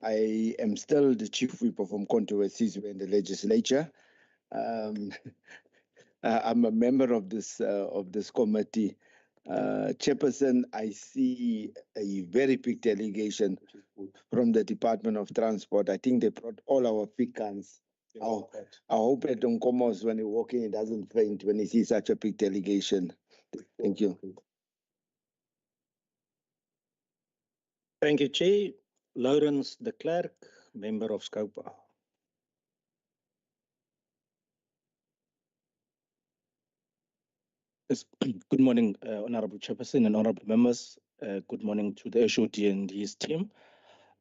I am still the Chief Whip of Umkhonto weSizwe in the legislature. I'm a member of this committee. Chairperson, I see a very big delegation from the Department of Transport. I think they brought all our pecans. I hope that Nkomos, when he walk in, he doesn't faint when he sees such a big delegation. Thank you. Thank you, Chair. Lawrence de Klerk, member of SCOPA. Yes. Good morning, Honorable Chairperson and Honorable members. Good morning to the HOD and his team.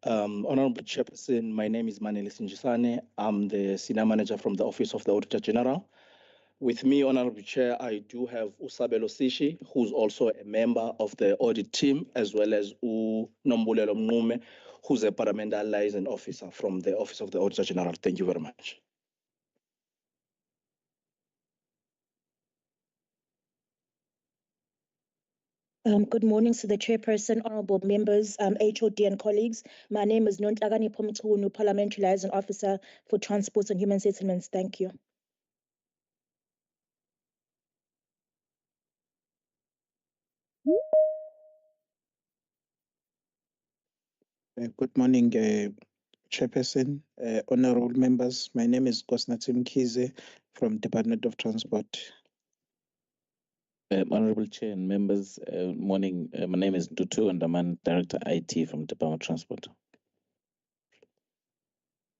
Honorable Chairperson, my name is Maneli Sinjisane. I'm the Senior Manager from the Office of the Auditor General. With me, Honorable Chair, I do have Usabelo Sishi, who's also a member of the audit team, as well as Nombulelo Mnume, who's a parliamentary liaison officer from the Office of the Auditor General. Thank you very much. Good morning to the Chairperson, Honourable members, HOD and colleagues. My name is Nontlakani Pomtunu, Parliamentary Liaison Officer for Transport and Human Settlements. Thank you. Good morning, Chairperson, Honourable members. My name is Kosnatim Kize from Department of Transport. Honorable Chair and members, morning. My name is Dutu Andaman, Director IT from Department of Transport.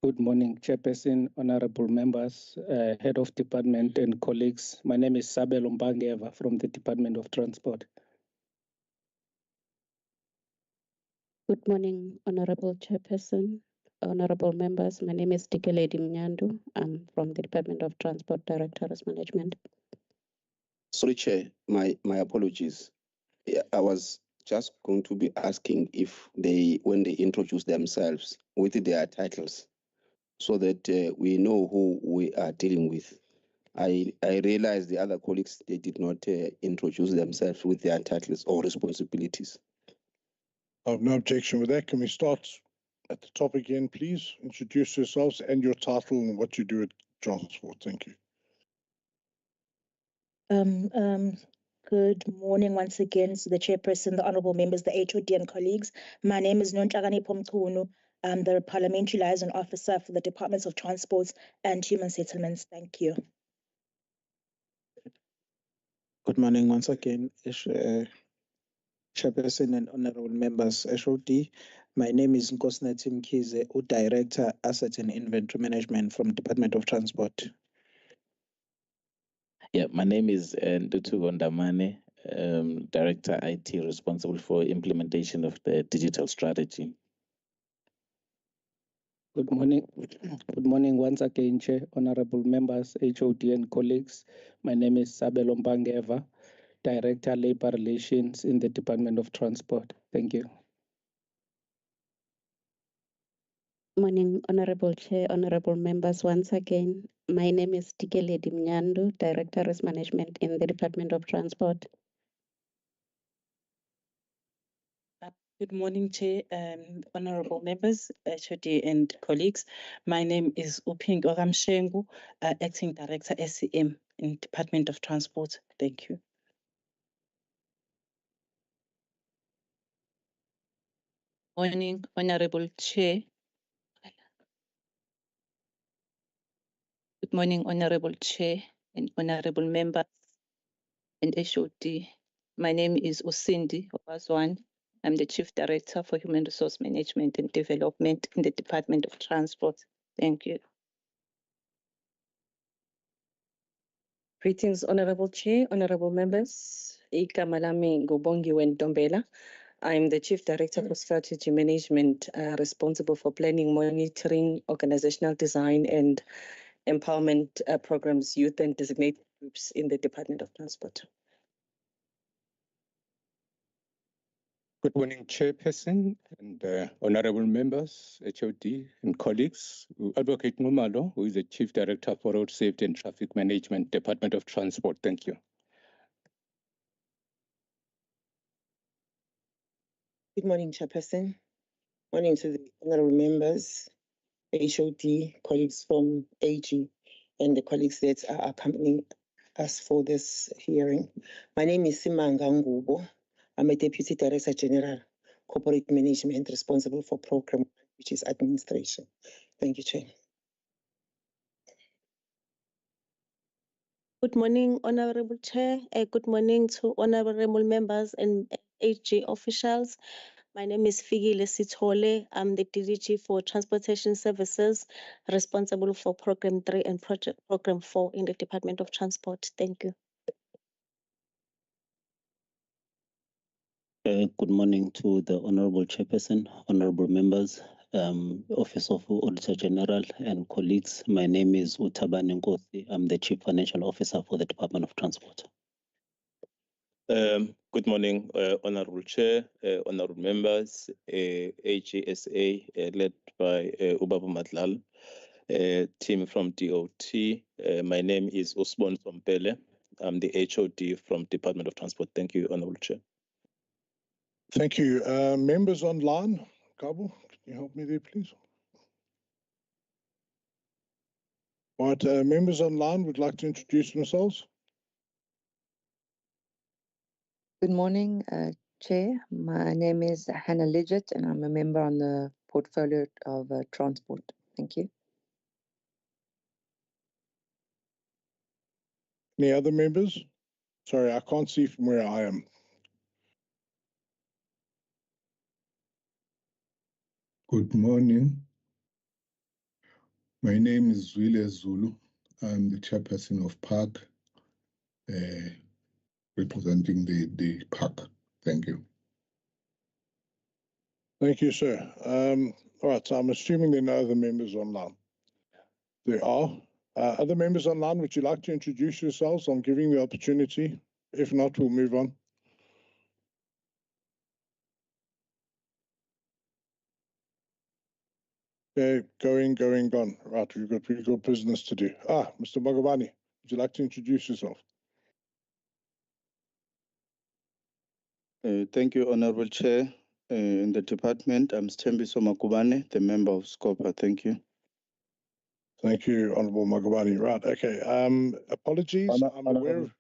Good morning, Chairperson, Honorable members, Head of Department and colleagues. My name is Sabelo Mbangeva from the Department of Transport. Good morning, Honorable Chairperson, Honorable members. My name is Dikeledi Mnyandu. I'm from the Department of Transport, Director Risk Management. Sorry, Chair, my apologies. I was just going to be asking if when they introduce themselves with their titles, so that we know who we are dealing with. I realize the other colleagues, they did not introduce themselves with their titles or responsibilities. I have no objection with that. Can we start at the top again, please? Introduce yourselves and your title and what you do at Transport. Thank you. Good morning once again to the Chairperson, the Honourable members, the HOD and colleagues. My name is Nontlakani Pomtunu. I'm the Parliamentary Liaison Officer for the Departments of Transport and Human Settlements. Thank you. Good morning once again, Chairperson and Honourable members, HOD. My name is Nkosinathi Mkhize, Director, Asset and Inventory Management from Department of Transport. Yeah, my name is Ndutu Gondamane, Director IT, responsible for implementation of the digital strategy. Good morning. Good morning once again, Chair, Honourable members, HOD and colleagues. My name is Sabelo Mbangeva, Director, Labour Relations in the Department of Transport. Thank you. Morning, Honourable Chair, Honourable members. Once again, my name is Dikeledi Mnyandu, Director Risk Management in the Department of Transport. Good morning, Chair, Honourable members, HOD and colleagues. My name is Uping Oramshengu, Acting Director SCM in Department of Transport. Thank you. Morning, Honourable Chair. Good morning, Honourable Chair and Honourable members and HOD. My name is Usindi Obazwan. I'm the Chief Director for Human Resource Management and Development in the Department of Transport. Thank you. Greetings, Honourable Chair, Honourable members. Igama lami Ngubongiwe Ntombela. I'm the Chief Director for Strategy Management, responsible for planning, monitoring, organizational design, and empowerment programs, youth and designated groups in the Department of Transport. Good morning, Chairperson and Honourable members, HOD and colleagues. Advocate Numalo, who is the Chief Director for Road Safety and Traffic Management, Department of Transport. Thank you. Good morning, Chairperson, Morning to the honorable members, HOD, colleagues from AG, and the colleagues that are accompanying us for this hearing. My name is Simanga Ngubo. I'm a Deputy Director General, Corporate Management, responsible for Program, which is administration. Thank you, Chair. Good morning, Honorable Chair. Good morning to honorable members and AG officials. My name is Figile Sithole. I'm the DDG for Transportation Services, responsible for Program 3 and Program 4 in the Department of Transport. Thank you. Good morning to the Honorable Chairperson, honorable members, Office of Auditor General and colleagues. My name is Utabani Nkosi. I'm the Chief Financial Officer for the Department of Transport. Good morning, Honorable Chair, honorable members, AGSA, led by Ubabu Madlal, team from DOT. My name is Usbon Sompele. I'm the HOD from Department of Transport. Thank you, Honorable Chair. Thank you. Members online, Kabo, can you help me there, please? All right, members online would like to introduce themselves. Good morning, Chair. My name is Hannah Lidgett, and I'm a member on the portfolio of transport. Thank you. Any other members? Sorry, I can't see from where I am. Good morning. My name is Zwile Zulu. I'm the chairperson of PARK, representing the PARK. Thank you. Thank you, sir. All right, so I'm assuming there are no other members online. There are. Other members online, would you like to introduce yourselves? I'm giving the opportunity. If not, we'll move on. Okay, gone. Right, we've got business to do. Mr. Magabani, would you like to introduce yourself? Thank you, Honorable Chair. In the department, I'm Stembiso Makubane, the member of SCOPA. Thank you. Thank you, Honorable Magabani. Right, okay. Apologies. I'm aware of...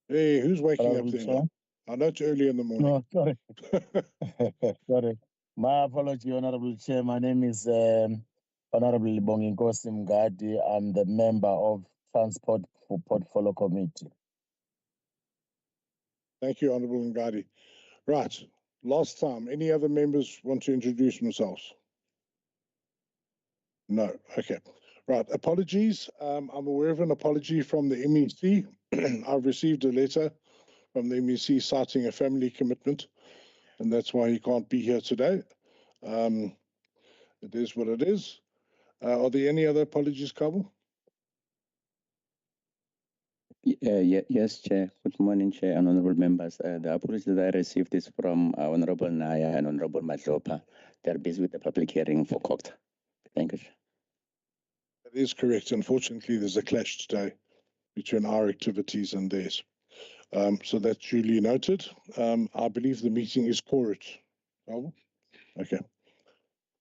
Hey, who's waking up there now? I know it's early in the morning. No, sorry. Sorry. My apology, Honorable Chair. My name is Honorable Bonginkosi Mgadi. I'm the member of Transport for Portfolio Committee. Thank you, Honorable Ngadi. Right, last time, any other members want to introduce themselves? No, okay. Right, apologies. I'm aware of an apology from the MEC. I've received a letter from the MEC citing a family commitment, and that's why he can't be here today. It is what it is. Are there any other apologies, Kabo? Yes, Chair. Good morning, Chair and honorable members. The apology that I received is from Honorable Naya and Honorable Madlopa. They're busy with the public hearing for COCTA. Thank you, Chair. That is correct. Unfortunately, there's a clash today between our activities and theirs. So that's duly noted. I believe the meeting is quorate. Okay.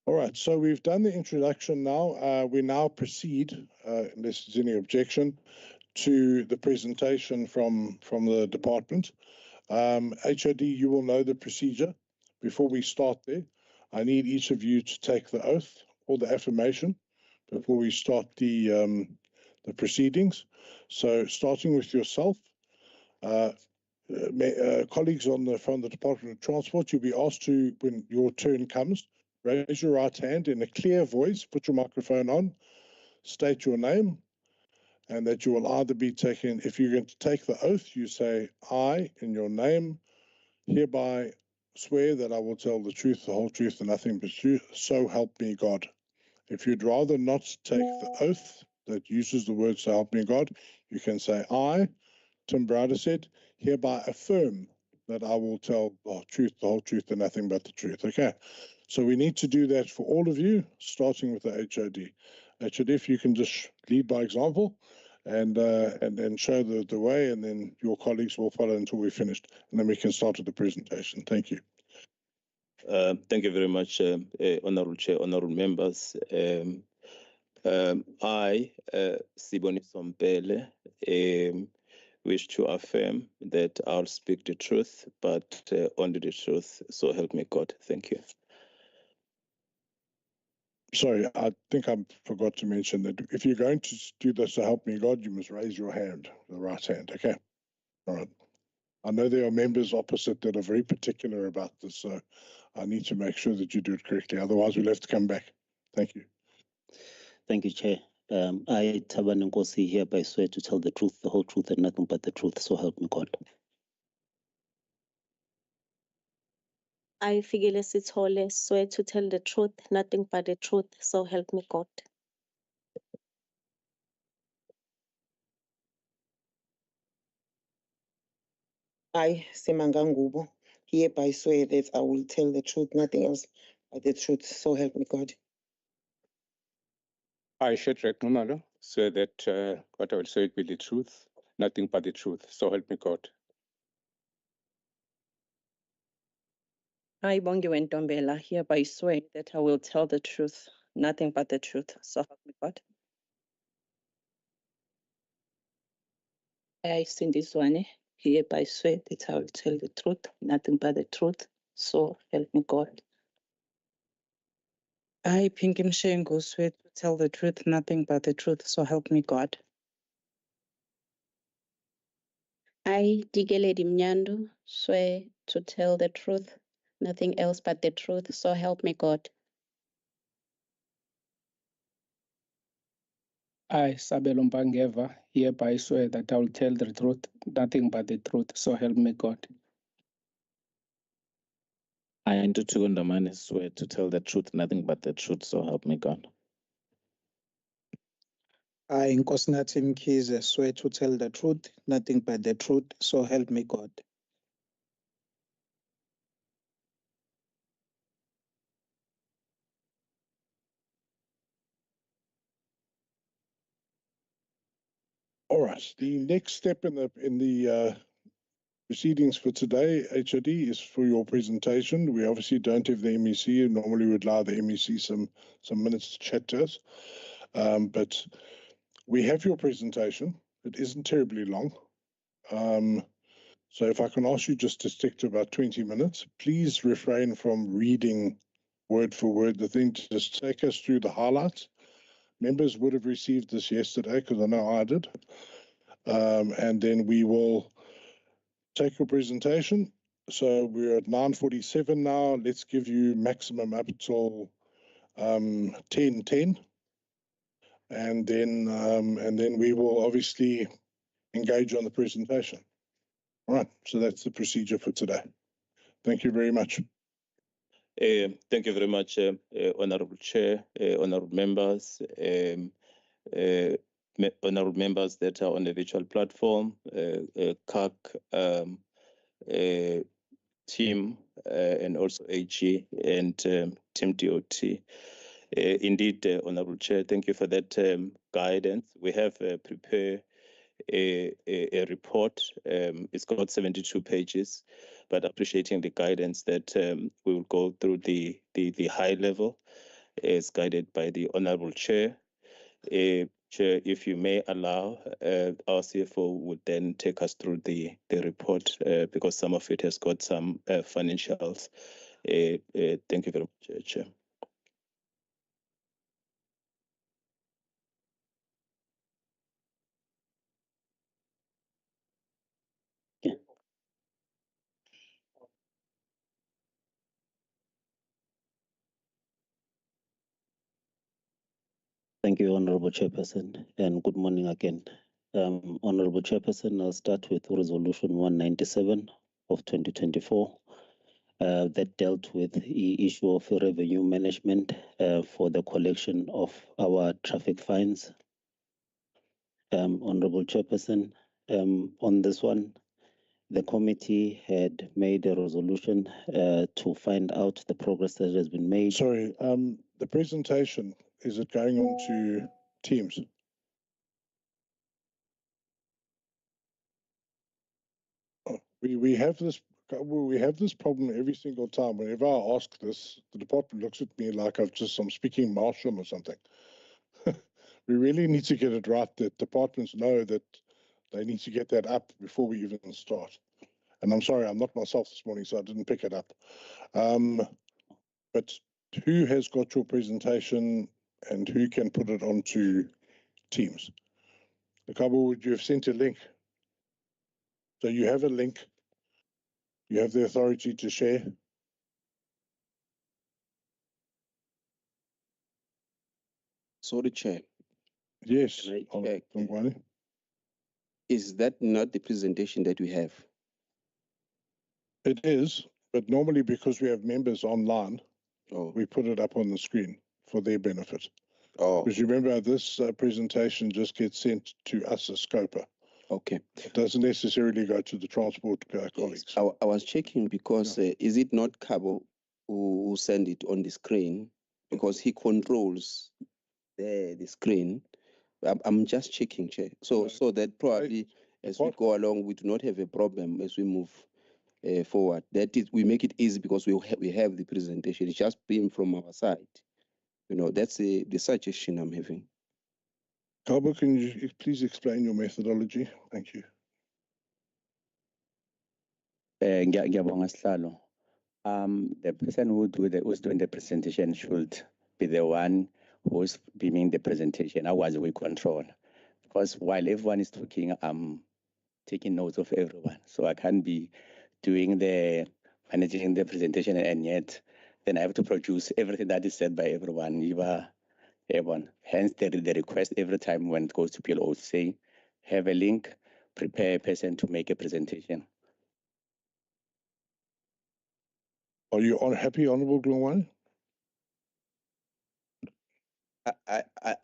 All right, so we've done the introduction now. We now proceed, unless there's any objection, to the presentation from the department. HOD, you will know the procedure. Before we start there, I need each of you to take the oath or the affirmation before we start the proceedings. So starting with yourself, colleagues from the Department of Transport, you'll be asked to, when your turn comes, raise your right hand in a clear voice, put your microphone on, state your name, and that you will either be taking, if you're going to take the oath, you say, I, in your name, hereby swear that I will tell the truth, the whole truth, and nothing but truth, so help me God. If you'd rather not take the oath that uses the words so help me God, you can say, I, Tim Browder said, hereby affirm that I will tell the truth, the whole truth, and nothing but the truth. Okay, so we need to do that for all of you, starting with the HOD. HOD, if you can just lead by example and then show the way, and then your colleagues will follow until we're finished, and then we can start with the presentation. Thank you. Thank you very much, Honorable Chair, honorable members. I, Siboni Sompele, wish to affirm that I'll speak the truth, but only the truth, so help me God. Thank you. Sorry, I think I forgot to mention that if you're going to do this to help me God, you must raise your hand, the right hand, okay? All right. I know there are members opposite that are very particular about this, so I need to make sure that you do it correctly. Otherwise, we'll have to come back. Thank you. Thank you, Chair. I, Thabani Nkosi, hereby swear to tell the truth, the whole truth, and nothing but the truth, so help me God. I, Fikile Sithole, swear to tell the truth, nothing but the truth, so help me God. I, Simangangubo, hereby swear that I will tell the truth, nothing else but the truth, so help me God. I, Shedrack Numalo, swear that what I will say will be the truth, nothing but the truth, so help me God. I, Bongiwe Ntombela, hereby swear that I will tell the truth, nothing but the truth, so help me God. I, Cindy Zwane, hereby swear that I will tell the truth, nothing but the truth, so help me God. I, Pinky Mshengu, swear to tell the truth, nothing but the truth, so help me God. I, Digeledi Mnyandu, swear to tell the truth, nothing else but the truth, so help me God. I, Sabelo Mpangeva, hereby swear that I will tell the truth, nothing but the truth, so help me God. I, Ntutu Ndamane, swear to tell the truth, nothing but the truth, so help me God. I, Nkosinathi Mkhize, swear to tell the truth, nothing but the truth, so help me God. All right. The next step in the proceedings for today, HOD, is for your presentation. We obviously don't have the MEC. Normally, we'd allow the MEC some minutes to chat to us, but we have your presentation. It isn't terribly long. So if I can ask you just to stick to about 20 minutes, please refrain from reading word for word the thing. Just take us through the highlights. Members would have received this yesterday because I know I did. And then we will take your presentation. So we're at 9:47 now. Let's give you maximum up till 10:10. And then we will obviously engage on the presentation. All right, so that's the procedure for today. Thank you very much. Thank you very much, Honorable Chair, honorable members, honorable members that are on the virtual platform, CAC team, and also AG and Team DOT. Indeed, Honorable Chair, thank you for that guidance. We have prepared a report. It's got 72 pages, but appreciating the guidance that we will go through the high level as guided by the Honorable Chair. Chair, if you may allow, our CFO would then take us through the report because some of it has got some financials. Thank you very much, Chair. Thank you, Honorable Chairperson, and good morning again. Honorable Chairperson, I'll start with Resolution 197 of 2024 that dealt with the issue of revenue management for the collection of our traffic fines. Honorable Chairperson, on this one, the committee had made a resolution to find out the progress that has been made. Sorry, the presentation, is it going on to Teams? We have this We have this problem every single time. Whenever I ask this, the department looks at me like I'm speaking Martian or something. We really need to get it right that departments know that they need to get that up before we even start. And I'm sorry, I'm not myself this morning, so I didn't pick it up. But who has got your presentation and who can put it onto Teams? Kabo, would you have sent a link? So you have a link. You have the authority to share. Sorry, Chair. Yes. Is that not the presentation that we have? It is, but normally because we have members online, we put it up on the screen for their benefit. Because you remember this presentation just gets sent to us as SCOPA. Okay. It doesn't necessarily go to the transport colleagues. I was checking because is it not Kabo who send it on the screen? Because he controls the screen. I'm just checking, Chair. So that probably as we go along, we do not have a problem as we move forward. That is, we make it easy because we have the presentation. It's just being from our side. You know, that's the suggestion I'm having. Kabo, can you please explain your methodology? Thank you. Ngiyabonga Sihlalo. The person who's doing the presentation should be the one who's beaming the presentation. Otherwise, we control. Because while everyone is talking, I'm taking notes of everyone. So I can't be doing managing the presentation and yet then I have to produce everything that is said by everyone. Hence the request every time when it goes to PLO to say, have a link, prepare a person to make a presentation. Are you happy, Honourable Glongwane?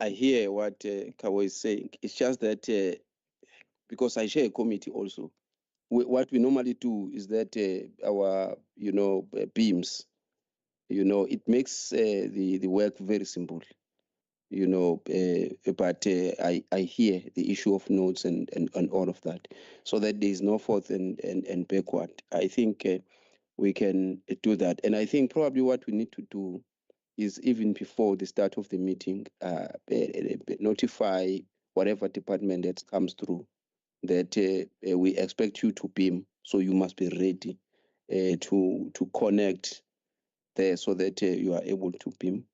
I hear what Kawo is saying. It's just that because I share a committee also, what we normally do is that our, beams, it makes the work very simple, but I hear the issue of notes and all of that, so that there is no forth and backward. I think we can do that. And I think probably what we need to do is even before the start of the meeting, notify whatever department that comes through that we expect you to beam, so you must be ready to connect there so that you are able to beam.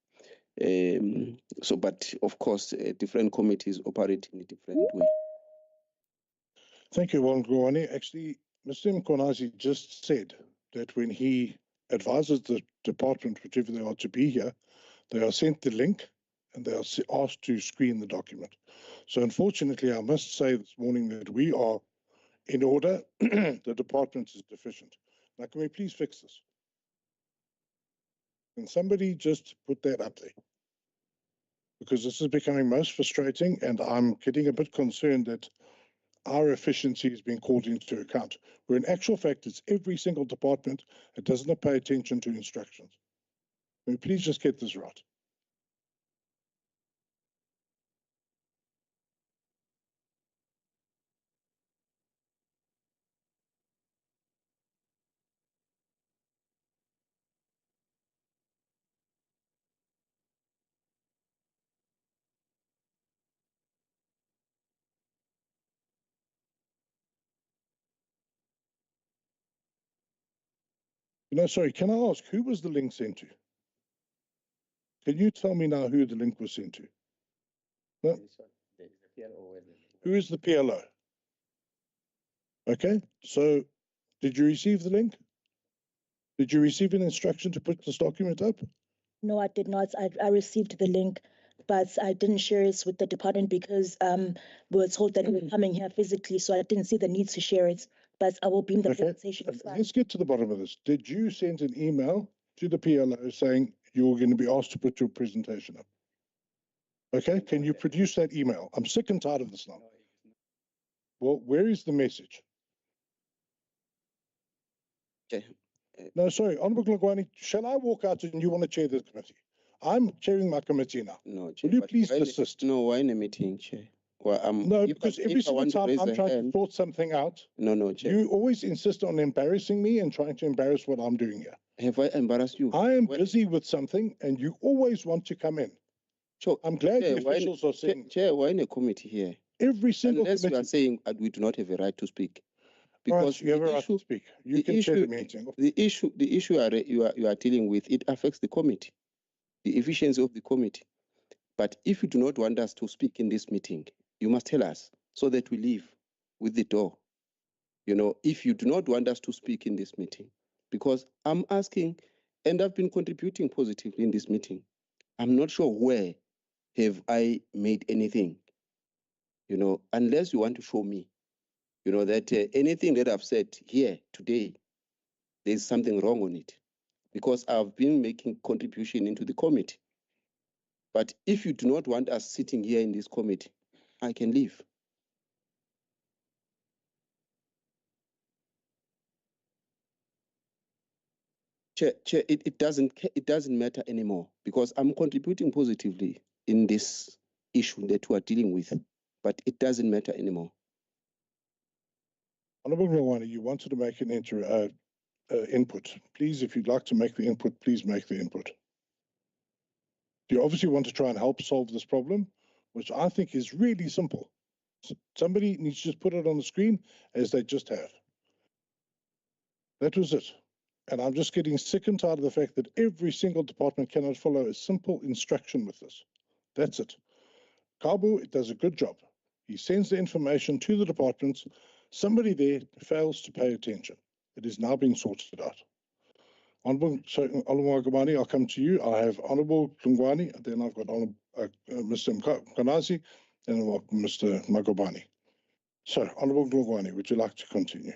But of course, different committees operate in a different way. Thank you, Glongwane. Actually, Mr. Mkonazi just said that when he advises the department, whichever they are to be here, they are sent the link and they are asked to screen the document. So unfortunately, I must say this morning that we are in order. The department is deficient. Now, can we please fix this? Can somebody just put that up there? Because this is becoming most frustrating and I'm getting a bit concerned that our efficiency is being called into account, where in actual fact, it's every single department that doesn't pay attention to instructions. Can we please just get this right? Sorry, can I ask, who was the link sent to? Can you tell me now who the link was sent to? No? Who is the PLO? Okay, so did you receive the link? Did you receive an instruction to put this document up? No, I did not. I received the link, but I didn't share it with the department because we were told that we were coming here physically, so I didn't see the need to share it. But I will beam the presentation. Let's get to the bottom of this. Did you send an email to the PLO saying you're going to be asked to put your presentation up? Okay, can you produce that email? I'm sick and tired of this now. Well, where is the message? Okay. No, sorry, Honourable Glongwane, shall I walk out and you want to chair the committee? I'm chairing my committee now. No, Chair. Will you please desist? No, we're in a meeting, Chair. Well, no, because every single time I'm trying to sort something out, no, Chair. You always insist on embarrassing me and trying to embarrass what I'm doing here. Have I embarrassed you? I am busy with something, and you always want to come in. So I'm glad Chair, the officials are saying. Chair, we're in a committee here. Every single Unless committee. you are saying we do not have a right to speak. Because you have a right to speak. You can chair the meeting. The issue you are dealing with, it affects the committee, the efficiency of the committee. But if you do not want us to speak in this meeting, you must tell us so that we leave with the door. You know, if you do not want us to speak in this meeting, because I'm asking, and I've been contributing positively in this meeting. I'm not sure where have I made anything, you know, unless you want to show me, you know, that anything that I've said here today, there's something wrong on it, because I've been making contribution into the committee. But if you do not want us sitting here in this committee, I can leave. Chair, it doesn't matter anymore, because I'm contributing positively in this issue that we are dealing with, but it doesn't matter anymore. Honourable Mawani, you wanted to make an input. Please, if you'd like to make the input, please make the input. You obviously want to try and help solve this problem, which I think is really simple. Somebody needs to just put it on the screen as they just have. That was it. And I'm just getting sick and tired of the fact that every single department cannot follow a simple instruction with this. That's it. Kabu does a good job. He sends the information to the departments. Somebody there fails to pay attention. It is now being sorted out. Honourable Magobane, I'll come to you. I have Honourable Klungwani, and then I've got Mr. Mkanazi, and I've got Mr. Magobane. So, Honourable Klungwani, would you like to continue?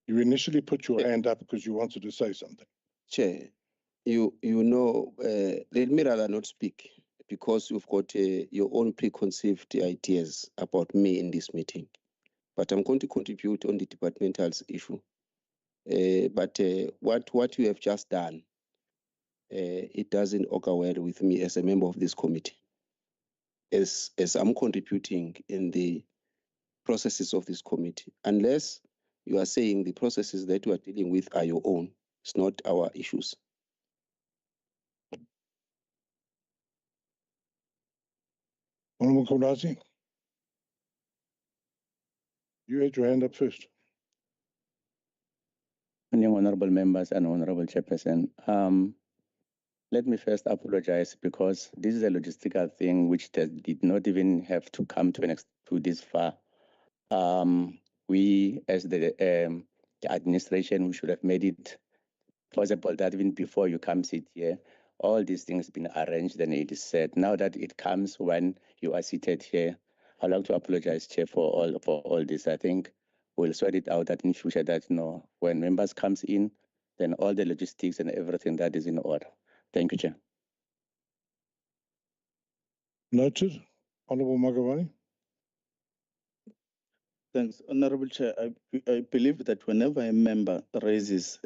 You initially put your hand up because you wanted to say something. Chair, you know, let me rather not speak, because you've got your own preconceived ideas about me in this meeting. But I'm going to contribute on the departmental's issue. But what you have just done, it doesn't augur well with me as a member of this committee. As I'm contributing in the processes of this committee, unless you are saying the processes that you are dealing with are your own, it's not our issues. Honourable Konazi, you had your hand up first. Honourable members and Honourable Chairperson, let me first apologize, because this is a logistical thing which did not even have to come to this far. We, as the administration, we should have made it possible that even before you come sit here, all these things been arranged and it is said. Now that it comes when you are seated here, I'd like to apologize, Chair, for all this. I think we'll sort it out that in future that, you know, when members comes in, then all the logistics and everything that is in order. Thank you, Chair. Noted. Honourable Magawani. Thanks, Honourable Chair. I believe that whenever a member raises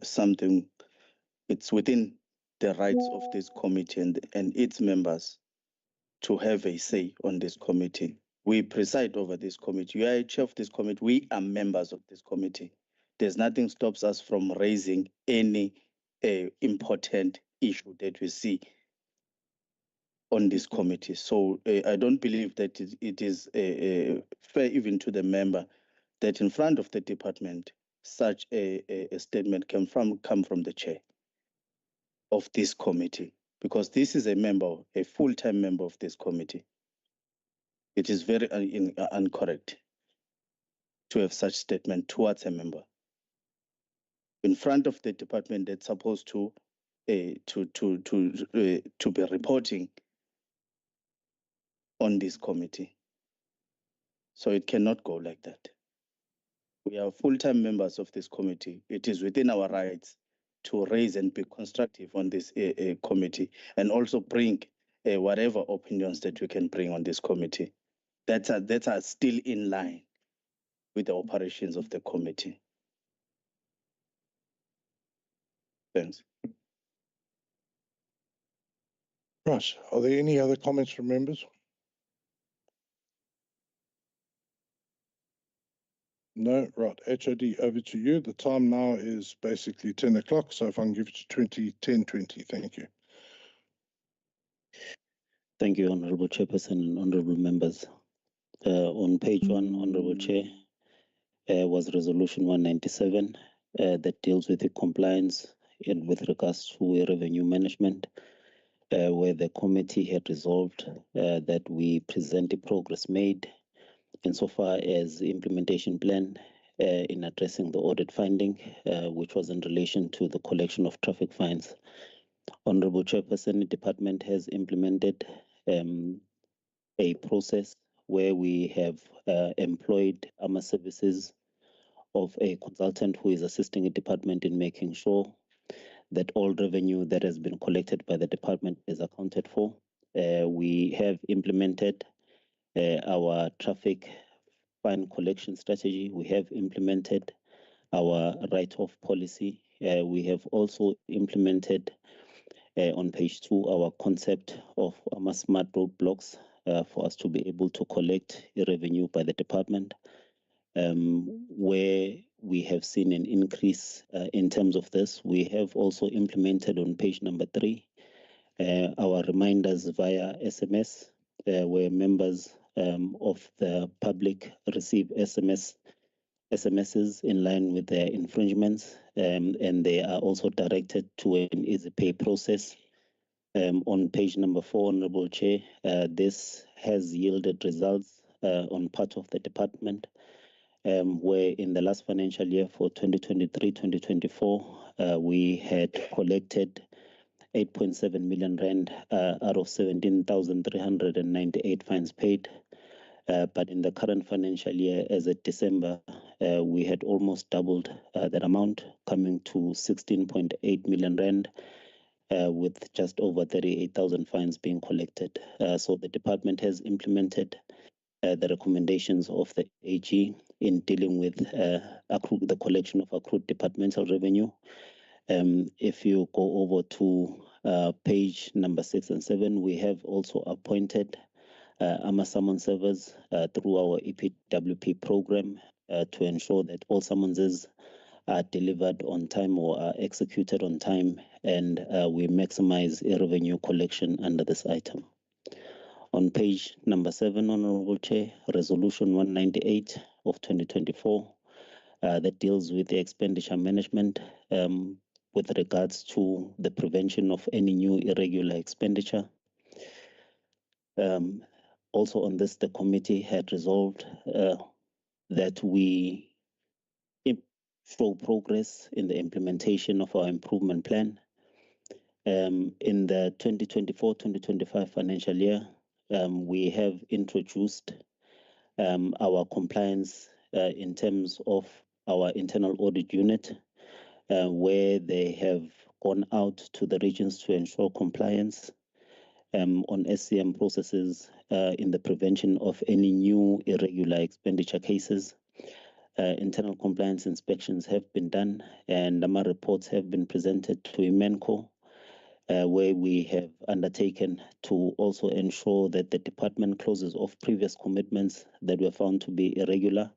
something, it's within the rights of this committee and its members to have a say on this committee. We preside over this committee. You are a chair of this committee. We are members of this committee. There's nothing stops us from raising any important issue that we see on this committee. So I don't believe that it is fair even to the member that in front of the department, such a statement come from the chair of this committee, because this is a full-time member of this committee. It is very incorrect to have such statement towards a member in front of the department that's supposed to be reporting on this committee. So it cannot go like that. We are full-time members of this committee. It is within our rights to raise and be constructive on this committee, and also bring whatever opinions that we can bring on this committee that are still in line with the operations of the committee. Thanks. Right. Are there any other comments from members? No. Right. HOD, over to you. The time now is basically 10 o'clock, so if I can give it to 10:20. Thank you. Thank you, Honourable Chairperson and Honourable Members. On page 1, Honourable Chair, was Resolution 197 that deals with the compliance with regards to revenue management, where the committee had resolved that we present the progress made insofar as the implementation plan in addressing the audit finding, which was in relation to the collection of traffic fines. Honourable Chairperson, the department has implemented a process where we have employed AMA services of a consultant who is assisting the department in making sure that all revenue that has been collected by the department is accounted for. We have implemented our traffic fine collection strategy. We have implemented our write-off policy. We have also implemented on page 2 our concept of AMA smart roadblocks for us to be able to collect revenue by the department, where we have seen an increase in terms of this. We have also implemented on page number 3 our reminders via SMS, where members of the public receive SMSs in line with their infringements, and they are also directed to an easy pay process. On page number 4, Honourable Chair, this has yielded results on part of the department, where in the last financial year for 2023-2024, we had collected 8.7 million rand out of 17,398 fines paid. But in the current financial year, as of December, we had almost doubled that amount, coming to 16.8 million rand, with just over 38,000 fines being collected. So the department has implemented the recommendations of the AG in dealing with the collection of accrued departmental revenue. If you go over to page number 6 and 7, we have also appointed AMA summon servers through our EPWP program to ensure that all summonses are delivered on time or are executed on time, and we maximize revenue collection under this item. On page number 7, Honourable Chair, Resolution 198 of 2024 that deals with the expenditure management with regards to the prevention of any new irregular expenditure. Also on this, the committee had resolved that we show progress in the implementation of our improvement plan. In the 2024-2025 financial year, we have introduced our compliance in terms of our internal audit unit, where they have gone out to the regions to ensure compliance on SCM processes in the prevention of any new irregular expenditure cases. Internal compliance inspections have been done, and NAMA reports have been presented to IMENCO, where we have undertaken to also ensure that the department closes off previous commitments that were found to be irregular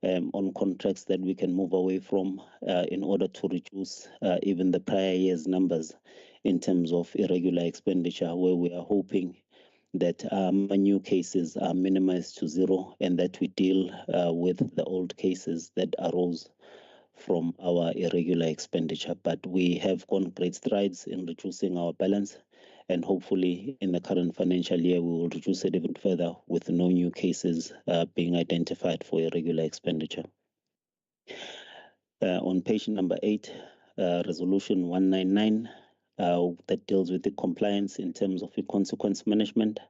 on contracts that we can move away from in order to reduce even the prior year's numbers in terms of irregular expenditure, where we are hoping that new cases are minimized to zero and that we deal with the old cases that arose from our irregular expenditure. But we have gone great strides in reducing our balance, and hopefully in the current financial year we will reduce it even further with no new cases being identified for irregular expenditure. On page number 8, Resolution 199 that deals with the compliance in terms of the consequence management.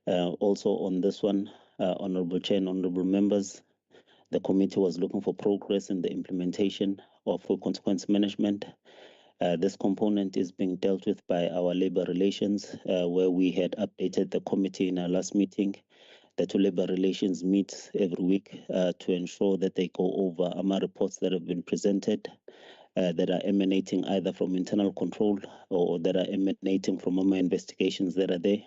Also on this one, Honourable Chair and Honourable Members, the committee was looking for progress in the implementation of full consequence management. This component is being dealt with by our Labour Relations, where we had updated the committee in our last meeting that Labour Relations meets every week to ensure that they go over AMA reports that have been presented that are emanating either from internal control or that are emanating from our investigations that are there.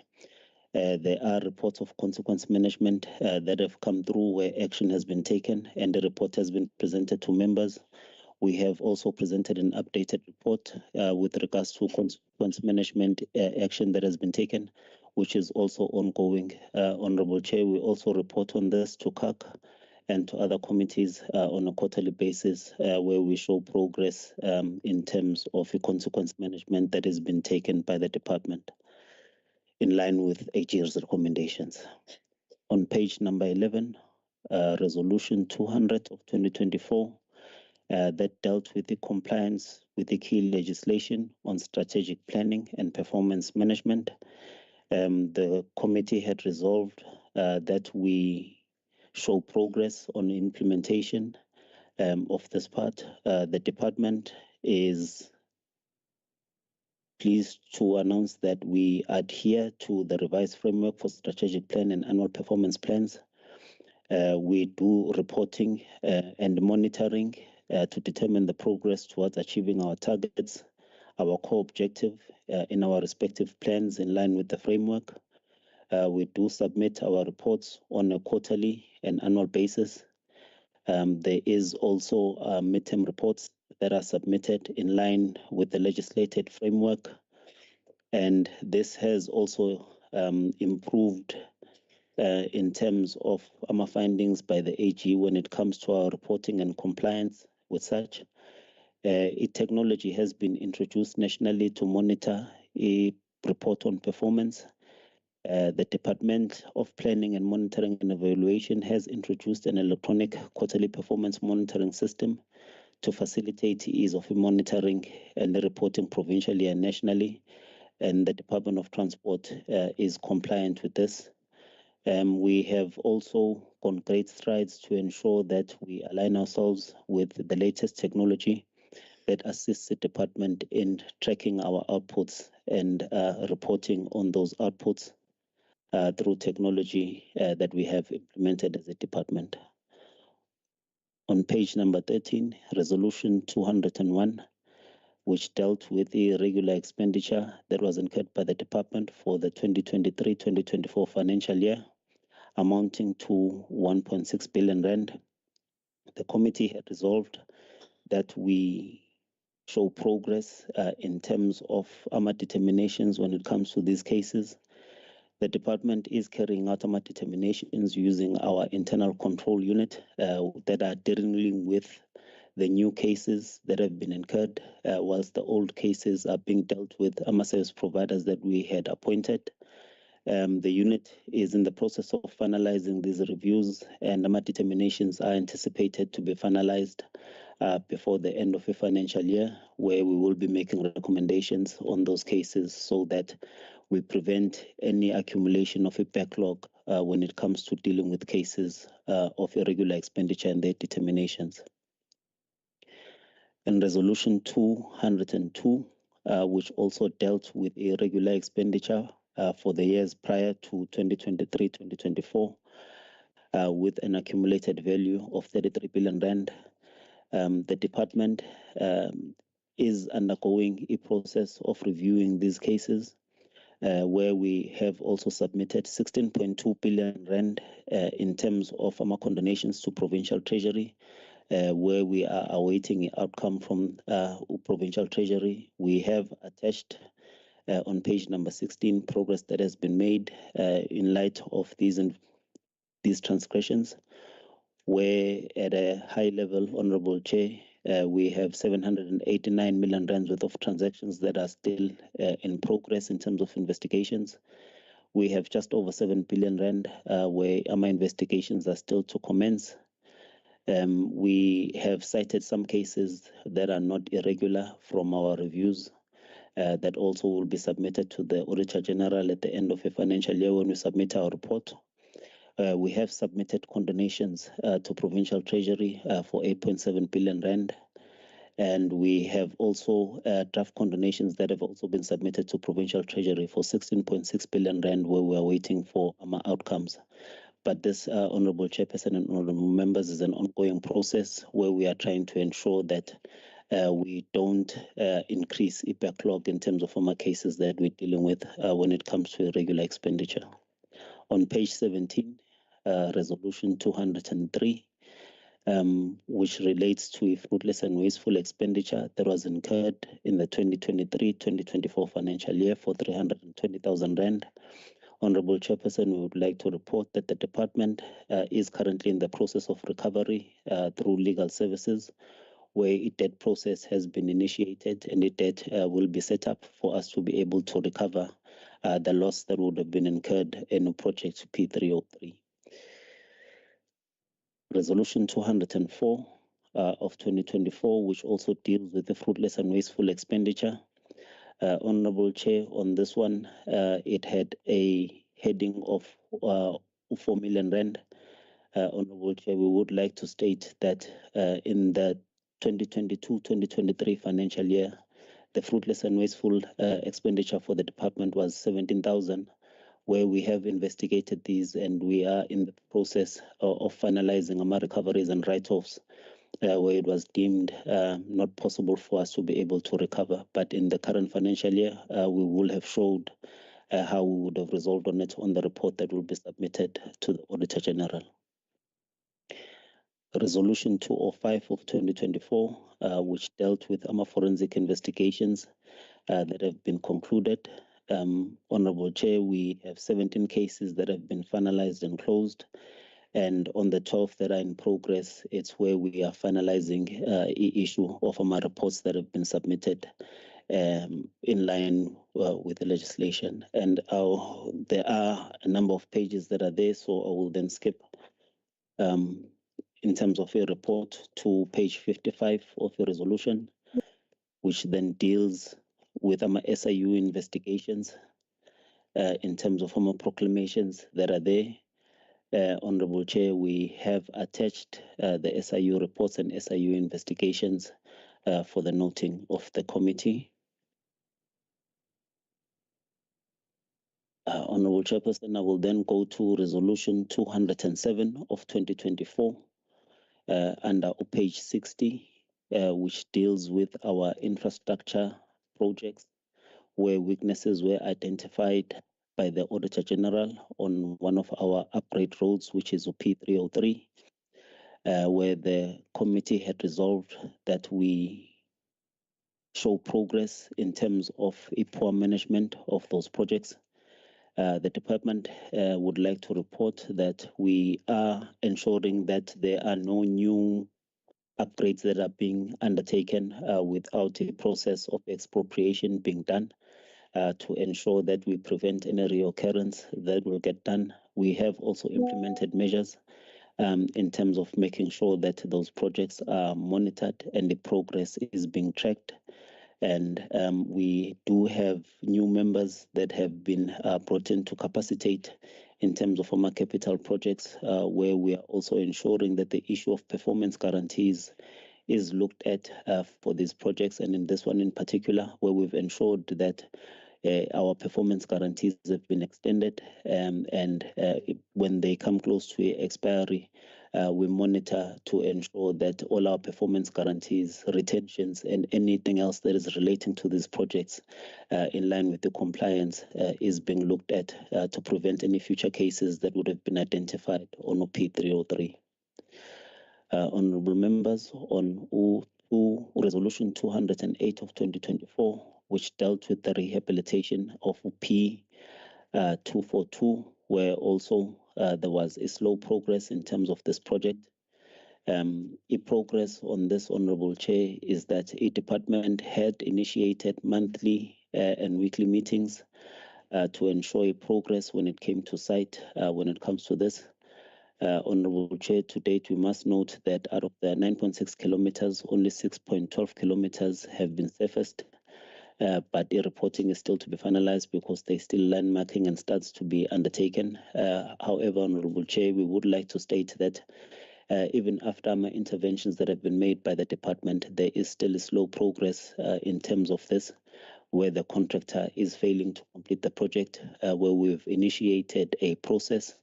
There are reports of consequence management that have come through where action has been taken and the report has been presented to members. We have also presented an updated report with regards to consequence management action that has been taken, which is also ongoing. Honorable Chair, we also report on this to CAC and to other committees on a quarterly basis where we show progress in terms of the consequence management that has been taken by the department in line with AG's recommendations. On page number 11, Resolution 200 of 2024 that dealt with the compliance with the key legislation on strategic planning and performance management. The committee had resolved that we show progress on implementation of this part. The department is pleased to announce that we adhere to the revised framework for strategic plan and annual performance plans. We do reporting and monitoring to determine the progress towards achieving our targets, our core objective in our respective plans in line with the framework. We do submit our reports on a quarterly and annual basis. There is also midterm reports that are submitted in line with the legislated framework. And this has also improved in terms of our findings by the AG when it comes to our reporting and compliance with such. Technology has been introduced nationally to monitor a report on performance. The Department of Planning and Monitoring and Evaluation has introduced an electronic quarterly performance monitoring system to facilitate ease of monitoring and reporting provincially and nationally. And the Department of Transport is compliant with this. We have also gone great strides to ensure that we align ourselves with the latest technology that assists the department in tracking our outputs and reporting on those outputs through technology that we have implemented as a department. On page number 13, Resolution 201, which dealt with the irregular expenditure that was incurred by the department for the 2023-2024 financial year, amounting to 1.6 billion rand. The committee had resolved that we show progress in terms of our determinations when it comes to these cases. The department is carrying out our determinations using our internal control unit that are dealing with the new cases that have been incurred, whilst the old cases are being dealt with our service providers that we had appointed. The unit is in the process of finalizing these reviews, and our determinations are anticipated to be finalized before the end of the financial year, where we will be making recommendations on those cases so that we prevent any accumulation of a backlog when it comes to dealing with cases of irregular expenditure and their determinations. In Resolution 202, which also dealt with irregular expenditure for the years prior to 2023-2024, with an accumulated value of 33 billion rand. The department is undergoing a process of reviewing these cases, where we have also submitted 16.2 billion rand in terms of our condonations to Provincial Treasury, where we are awaiting an outcome from Provincial Treasury. We have attached on page number 16 progress that has been made in light of these transgressions, where at a high level, Honorable Chair, we have 789 million rand worth of transactions that are still in progress in terms of investigations. We have just over 7 billion rand where our investigations are still to commence. We have cited some cases that are not irregular from our reviews that also will be submitted to the Auditor General at the end of a financial year when we submit our report. We have submitted condonations to Provincial Treasury for 8.7 billion rand. And we have also draft condonations that have also been submitted to Provincial Treasury for 16.6 billion rand, where we are waiting for our outcomes. But this, Honorable Chairperson and Honorable Members, is an ongoing process where we are trying to ensure that we don't increase a backlog in terms of our cases that we're dealing with when it comes to irregular expenditure. On page 17, resolution 203, which relates to a fruitless and wasteful expenditure that was incurred in the 2023-2024 financial year for 320,000 rand. Honorable Chairperson, we would like to report that the department is currently in the process of recovery through legal services, where a debt process has been initiated and a debt will be set up for us to be able to recover the loss that would have been incurred in project P303. Resolution 204 of 2024, which also deals with the fruitless and wasteful expenditure. Honorable Chair, on this one, it had a heading of 4 million rand. Honorable Chair, we would like to state that in the 2022-2023 financial year, the fruitless and wasteful expenditure for the department was 17,000, where we have investigated these and we are in the process of finalizing our recoveries and write-offs, where it was deemed not possible for us to be able to recover. But in the current financial year, we will have showed how we would have resolved on it on the report that will be submitted to the Auditor General. Resolution 205 of 2024, which dealt with our forensic investigations that have been concluded. Honorable Chair, we have 17 cases that have been finalized and closed. And on the 12th that are in progress, it's where we are finalizing the issue of our reports that have been submitted in line with the legislation. And there are a number of pages that are there, so I will then skip in terms of a report to page 55 of the resolution, which then deals with our SIU investigations in terms of our proclamations that are there. Honorable Chair, we have attached the SIU reports and SIU investigations for the noting of the committee. Honorable Chairperson, I will then go to Resolution 207 of 2024 under page 60, which deals with our infrastructure projects, where weaknesses were identified by the Auditor General on one of our upgrade roads, which is P303, where the committee had resolved that we show progress in terms of a poor management of those projects. The department would like to report that we are ensuring that there are no new upgrades that are being undertaken without a process of expropriation being done to ensure that we prevent any reoccurrence that will get done. We have also implemented measures in terms of making sure that those projects are monitored and the progress is being tracked. And we do have new members that have been brought in to capacitate in terms of our capital projects, where we are also ensuring that the issue of performance guarantees is looked at for these projects. And in this one in particular, where we've ensured that our performance guarantees have been extended, and when they come close to expiry, we monitor to ensure that all our performance guarantees, retentions, and anything else that is relating to these projects in line with the compliance is being looked at to prevent any future cases that would have been identified on P303. Honorable members, on Resolution 208 of 2024, which dealt with the rehabilitation of P242, where also there was a slow progress in terms of this project. A progress on this, Honorable Chair, is that a department had initiated monthly and weekly meetings to ensure a progress when it came to site, when it comes to this. Honorable Chair, to date, we must note that out of the 9.6 kilometers, only 6.12 kilometers have been surfaced. But the reporting is still to be finalized because there's still landmarking and studies to be undertaken. However, Honorable Chair, we would like to state that even after my interventions that have been made by the department, there is still a slow progress in terms of this, where the contractor is failing to complete the project, where we've initiated a process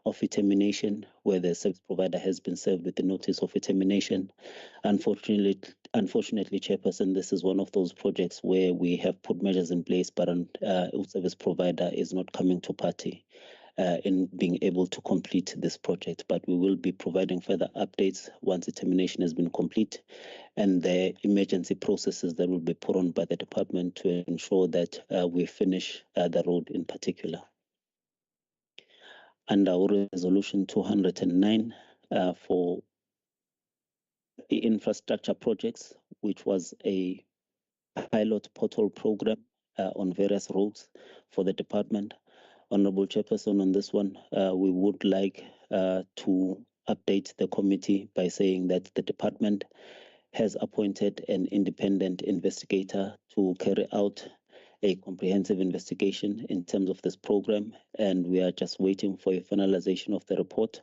of termination, where the service provider has been served with the notice of termination. Unfortunately, unfortunately, Chairperson, this is one of those projects where we have put measures in place, but a service provider is not coming to party in being able to complete this project. But we will be providing further updates once the termination has been complete and the emergency processes that will be put on by the department to ensure that we finish the road in particular. Under our resolution 209 for the infrastructure projects, which was a pilot portal program on various roads for the department. Honorable Chairperson, on this one, we would like to update the committee by saying that the department has appointed an independent investigator to carry out a comprehensive investigation in terms of this program, and we are just waiting for a finalization of the report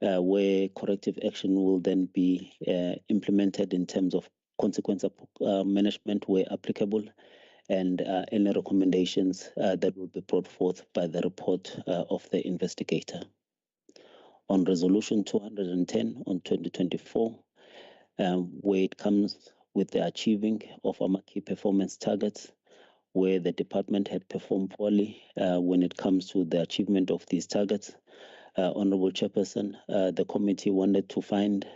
where corrective action will then be implemented in terms of consequence management where applicable, and any recommendations that will be brought forth by the report of the investigator. On Resolution 210 on 2024, where it comes with the achieving of our key performance targets, where the department had performed poorly when it comes to the achievement of these targets. Honorable Chairperson, the committee wanted to find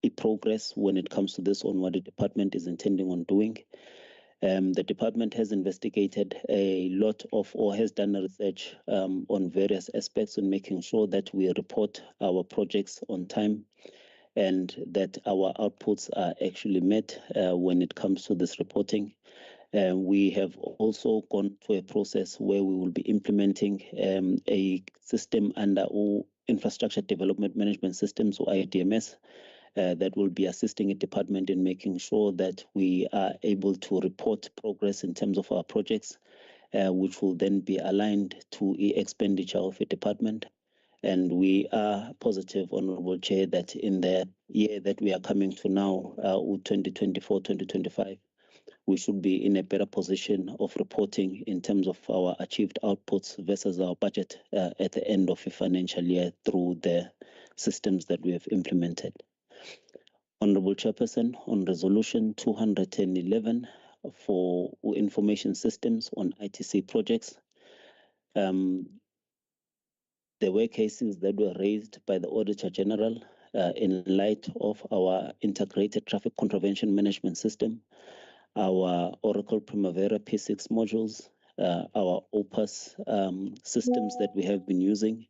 a progress when it comes to this on what the department is intending on doing. The department has investigated a lot of, or has done research on various aspects on making sure that we report our projects on time and that our outputs are actually met when it comes to this reporting. We have also gone through a process where we will be implementing a system under all infrastructure development management systems, or IDMS, that will be assisting the department in making sure that we are able to report progress in terms of our projects, which will then be aligned to the expenditure of a department. And we are positive, Honorable Chair, that in the year that we are coming to now, 2024-2025, we should be in a better position of reporting in terms of our achieved outputs versus our budget at the end of a financial year through the systems that we have implemented. Honorable Chairperson, on Resolution 211 for information systems on ITC projects, there were cases that were raised by the Auditor General in light of our integrated traffic contravention management system, our Oracle Primavera P6 modules, our OPAS systems that we have been using.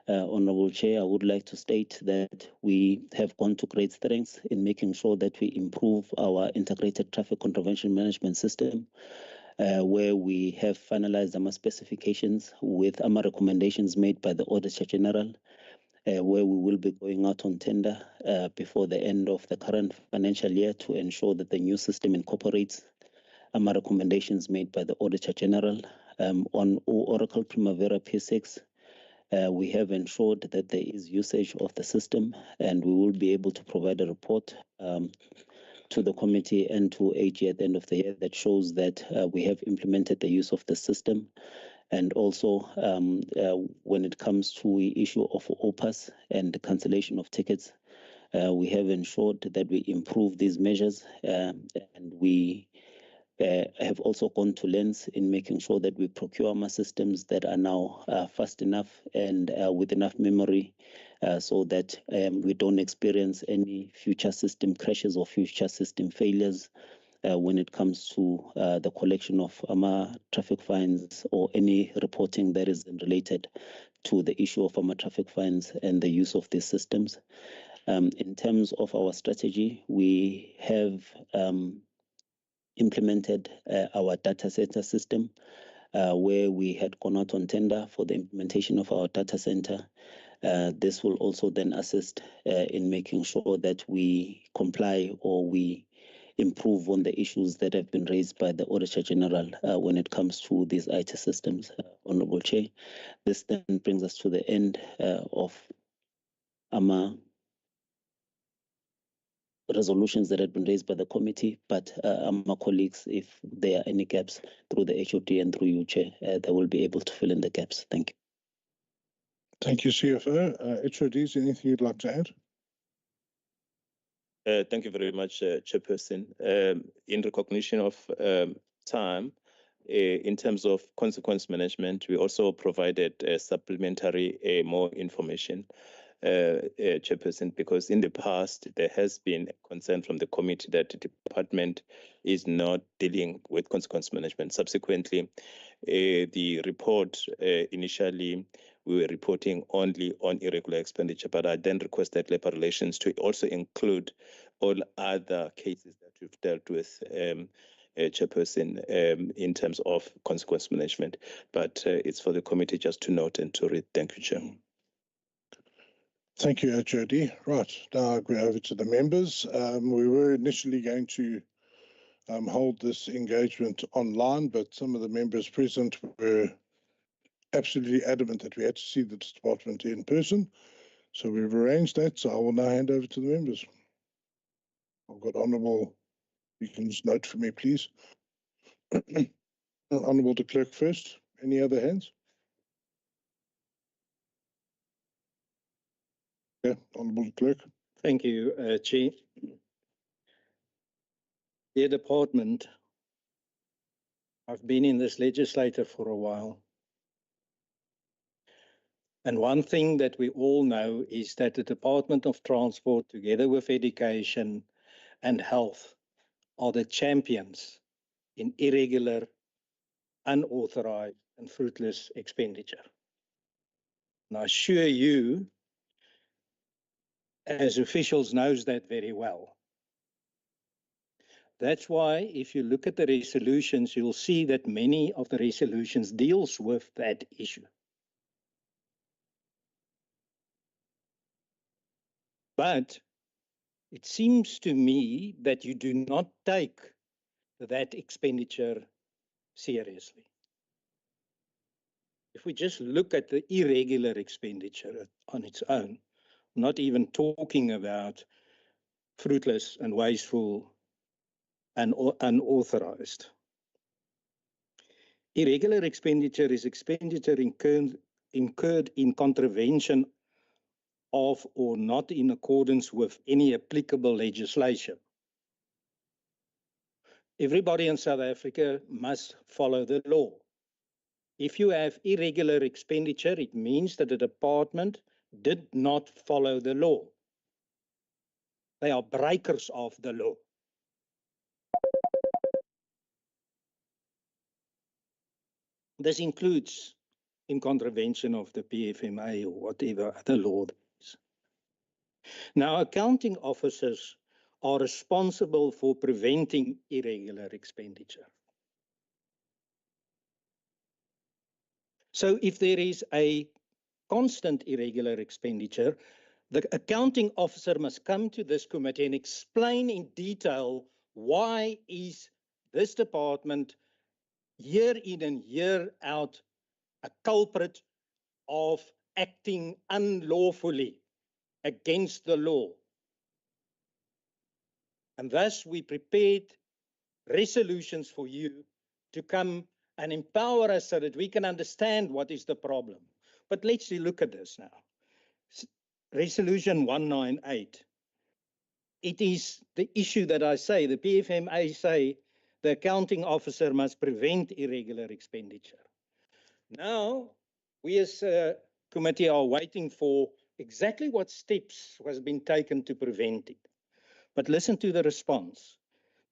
Honorable Chair, I would like to state that we have gone to great strengths in making sure that we improve our integrated traffic contravention management system, where we have finalized our specifications with our recommendations made by the Auditor General, where we will be going out on tender before the end of the current financial year to ensure that the new system incorporates our recommendations made by the Auditor General. On Oracle Primavera P6, we have ensured that there is usage of the system, and we will be able to provide a report to the committee and to AG at the end of the year that shows that we have implemented the use of the system. And also, when it comes to the issue of OPAS and the cancellation of tickets, we have ensured that we improve these measures, and we have also gone to lengths in making sure that we procure our systems that are now fast enough and with enough memory so that we don't experience any future system crashes or future system failures when it comes to the collection of traffic fines or any reporting that is related to the issue of traffic fines and the use of these systems. In terms of our strategy, we have implemented our data center system, where we had gone out on tender for the implementation of our data center. This will also then assist in making sure that we comply or we improve on the issues that have been raised by the Auditor General when it comes to these IT systems, Honorable Chair. This then brings us to the end of our resolutions that had been raised by the committee, but my colleagues, if there are any gaps through the HOD and through you, Chair, they will be able to fill in the gaps. Thank you. Thank you, CFO. HODs, anything you'd like to add? Thank you very much, Chairperson. In recognition of time, in terms of consequence management, we also provided supplementary more information, Chairperson, because in the past there has been a concern from the committee that the department is not dealing with consequence management. Subsequently, the report initially we were reporting only on irregular expenditure, but I then requested Labor Relations to also include all other cases that we've dealt with, Chairperson, in terms of consequence management. But it's for the committee just to note and to read. Thank you, Chair. Thank you, HOD. Right, now I'll go over to the members. We were initially going to hold this engagement online, but some of the members present were absolutely adamant that we had to see the department in person. So we've arranged that. So I will now hand over to the members. I've got Honourable, you can just note for me, please. Honourable de Klerk first. Any other hands? Yeah, Honourable de Klerk. Thank you, Chair. Dear Department, I've been in this legislature for a while. And one thing that we all know is that the Department of Transport, together with Education and Health, are the champions in irregular, unauthorized and fruitless expenditure. And I assure you, as officials, knows that very well. That's why if you look at the resolutions, you'll see that many of the resolutions deals with that issue. But it seems to me that you do not take that expenditure seriously. If we just look at the irregular expenditure on its own, not even talking about fruitless and wasteful and unauthorized. Irregular expenditure is expenditure incurred in contravention of or not in accordance with any applicable legislation. Everybody in South Africa must follow the law. If you have irregular expenditure, it means that the department did not follow the law. They are breakers of the law. This includes in contravention of the PFMA or whatever other law there is. Now, accounting officers are responsible for preventing irregular expenditure. So if there is a constant irregular expenditure, the accounting officer must come to this committee and explain in detail why is this department year in and year out a culprit of acting unlawfully against the law. And thus we prepared resolutions for you to come and empower us so that we can understand what is the problem. But let's look at this now. Resolution 198. It is the issue that I say, the PFMA say the accounting officer must prevent irregular expenditure. Now, we as a committee are waiting for exactly what steps has been taken to prevent it. But listen to the response.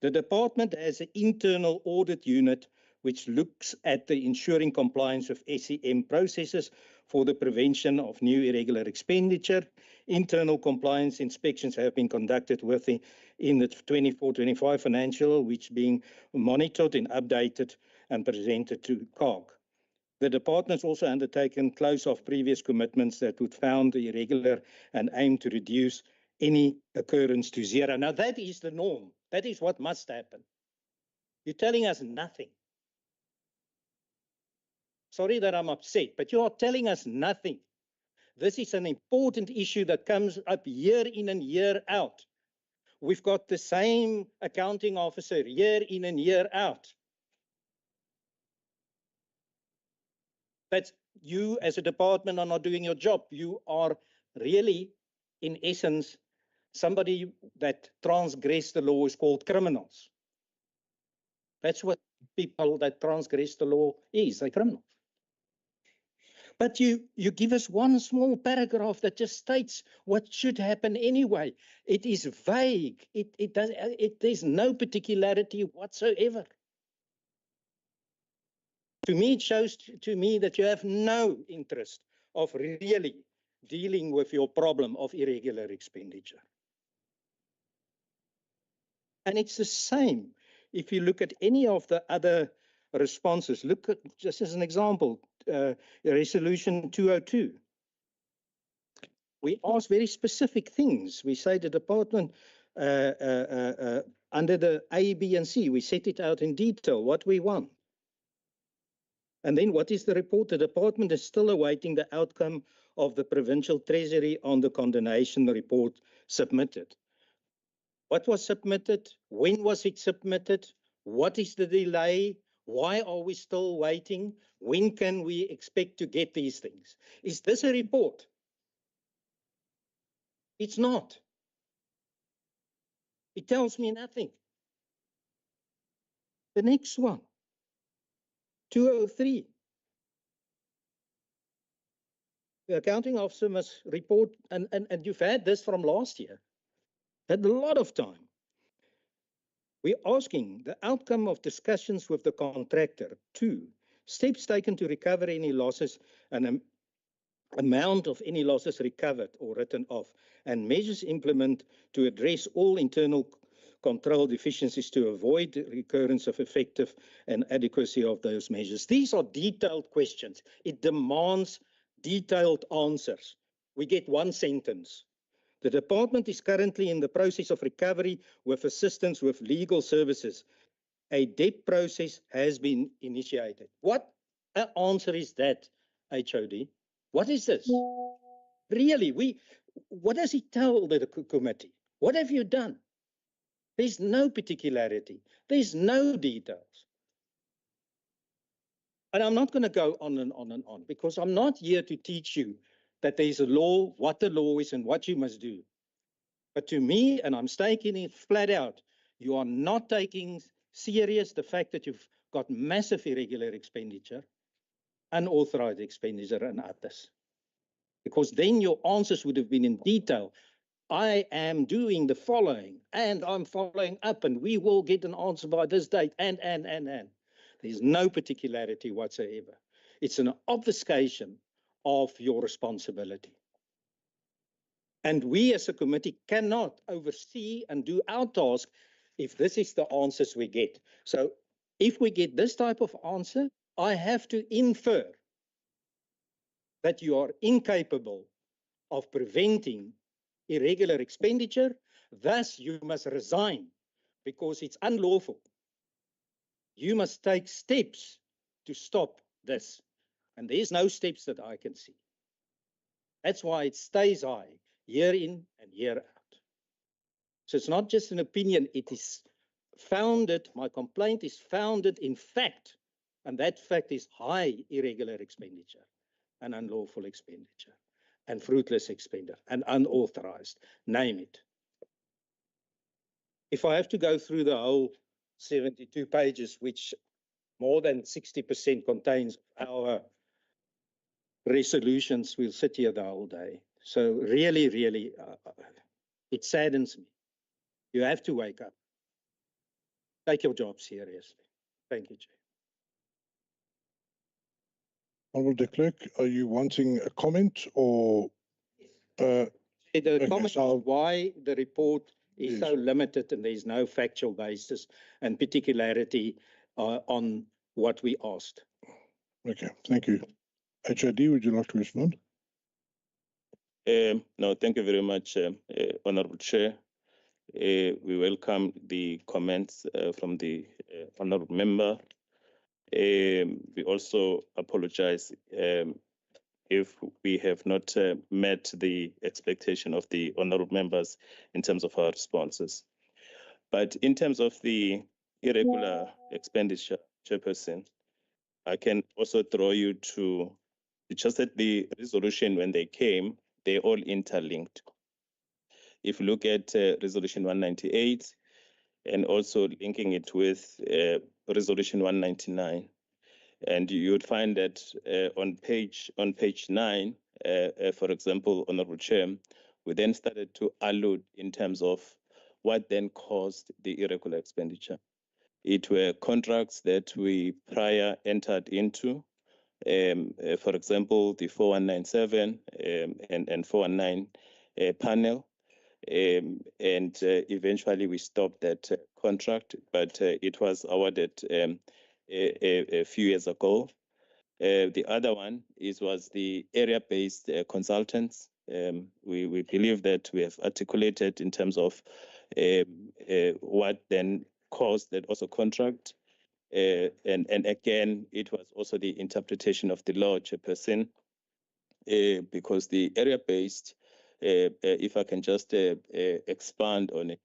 The department has an internal audit unit which looks at the ensuring compliance with SCM processes for the prevention of new irregular expenditure. Internal compliance inspections have been conducted in the 24-25 financial, which being monitored and updated and presented to COG. The department has also undertaken close off previous commitments that would found irregular and aim to reduce any occurrence to zero. Now that is the norm. That is what must happen. You're telling us nothing. Sorry that I'm upset, but you are telling us nothing. This is an important issue that comes up year in and year out. We've got the same accounting officer year in and year out. But you as a department are not doing your job. You are really, in essence, somebody that transgress the law is called criminals. That's what people that transgress the law is, they're criminals. But you give us one small paragraph that just states what should happen anyway. It is vague. There's no particularity whatsoever. To me, it shows to me that you have no interest of really dealing with your problem of irregular expenditure. And it's the same if you look at any of the other responses. Look at, just as an example, Resolution 202. We ask very specific things. We say the department, under the A, B, and C, we set it out in detail, what we want. And then what is the report? The department is still awaiting the outcome of the Provincial Treasury on the condemnation report submitted. What was submitted? When was it submitted? What is the delay? Why are we still waiting? When can we expect to get these things? Is this a report? It's not. It tells me nothing. The next one, 203. The accounting officer must report, and you've had this from last year, had a lot of time. We're asking the outcome of discussions with the contractor. 2, steps taken to recover any losses and amount of any losses recovered or written off, and measures implemented to address all internal control deficiencies to avoid the recurrence of effective and adequacy of those measures. These are detailed questions. It demands detailed answers. We get one sentence. The department is currently in the process of recovery with assistance with legal services. A debt process has been initiated. What an answer is that, HOD? What is this? Really, what does it tell the committee? What have you done? There's no particularity. There's no details. And I'm not going to go on and on and on, because I'm not here to teach you that there's a law, what the law is and what you must do. But to me, and I'm stating it flat out, you are not taking serious the fact that you've got massive irregular expenditure, unauthorized expenditure and others. Because then your answers would have been in detail. I am doing the following, and I'm following up, and we will get an answer by this date, and. There's no particularity whatsoever. It's an obfuscation of your responsibility. And we as a committee cannot oversee and do our task if this is the answers we get. So if we get this type of answer, I have to infer that you are incapable of preventing irregular expenditure, thus you must resign because it's unlawful. You must take steps to stop this. And there's no steps that I can see. That's why it stays high, year in and year out. So it's not just an opinion, it is founded, my complaint is founded in fact, and that fact is high irregular expenditure and unlawful expenditure and fruitless expenditure and unauthorized, name it. If I have to go through the whole 72 pages, which more than 60% contains our resolutions, we'll sit here the whole day. So really, really, it saddens me. You have to wake up. Take your job seriously. Thank you, Chair. Honourable de Klerk, are you wanting a comment or? The comment is why the report is so limited and there's no factual basis and particularity on what we asked. Okay, thank you. HOD, would you like to respond? No, thank you very much, Honourable Chair. We welcome the comments from the Honourable Member. We also apologize if we have not met the expectation of the Honourable Members in terms of our responses. But in terms of the irregular expenditure, Chairperson, I can also draw you to just that the resolution when they came, they all interlinked. If you look at Resolution 198 and also linking it with Resolution 199, and you would find that on page 9, for example, Honorable Chair, we then started to allude in terms of what then caused the irregular expenditure. It were contracts that we prior entered into, for example, the 4197 and 419 panel, and eventually we stopped that contract, but it was awarded a few years ago. The other one was the area-based consultants. We believe that we have articulated in terms of what then caused that also contract. And again, it was also the interpretation of the law, Chairperson, because the area-based, if I can just expand on it,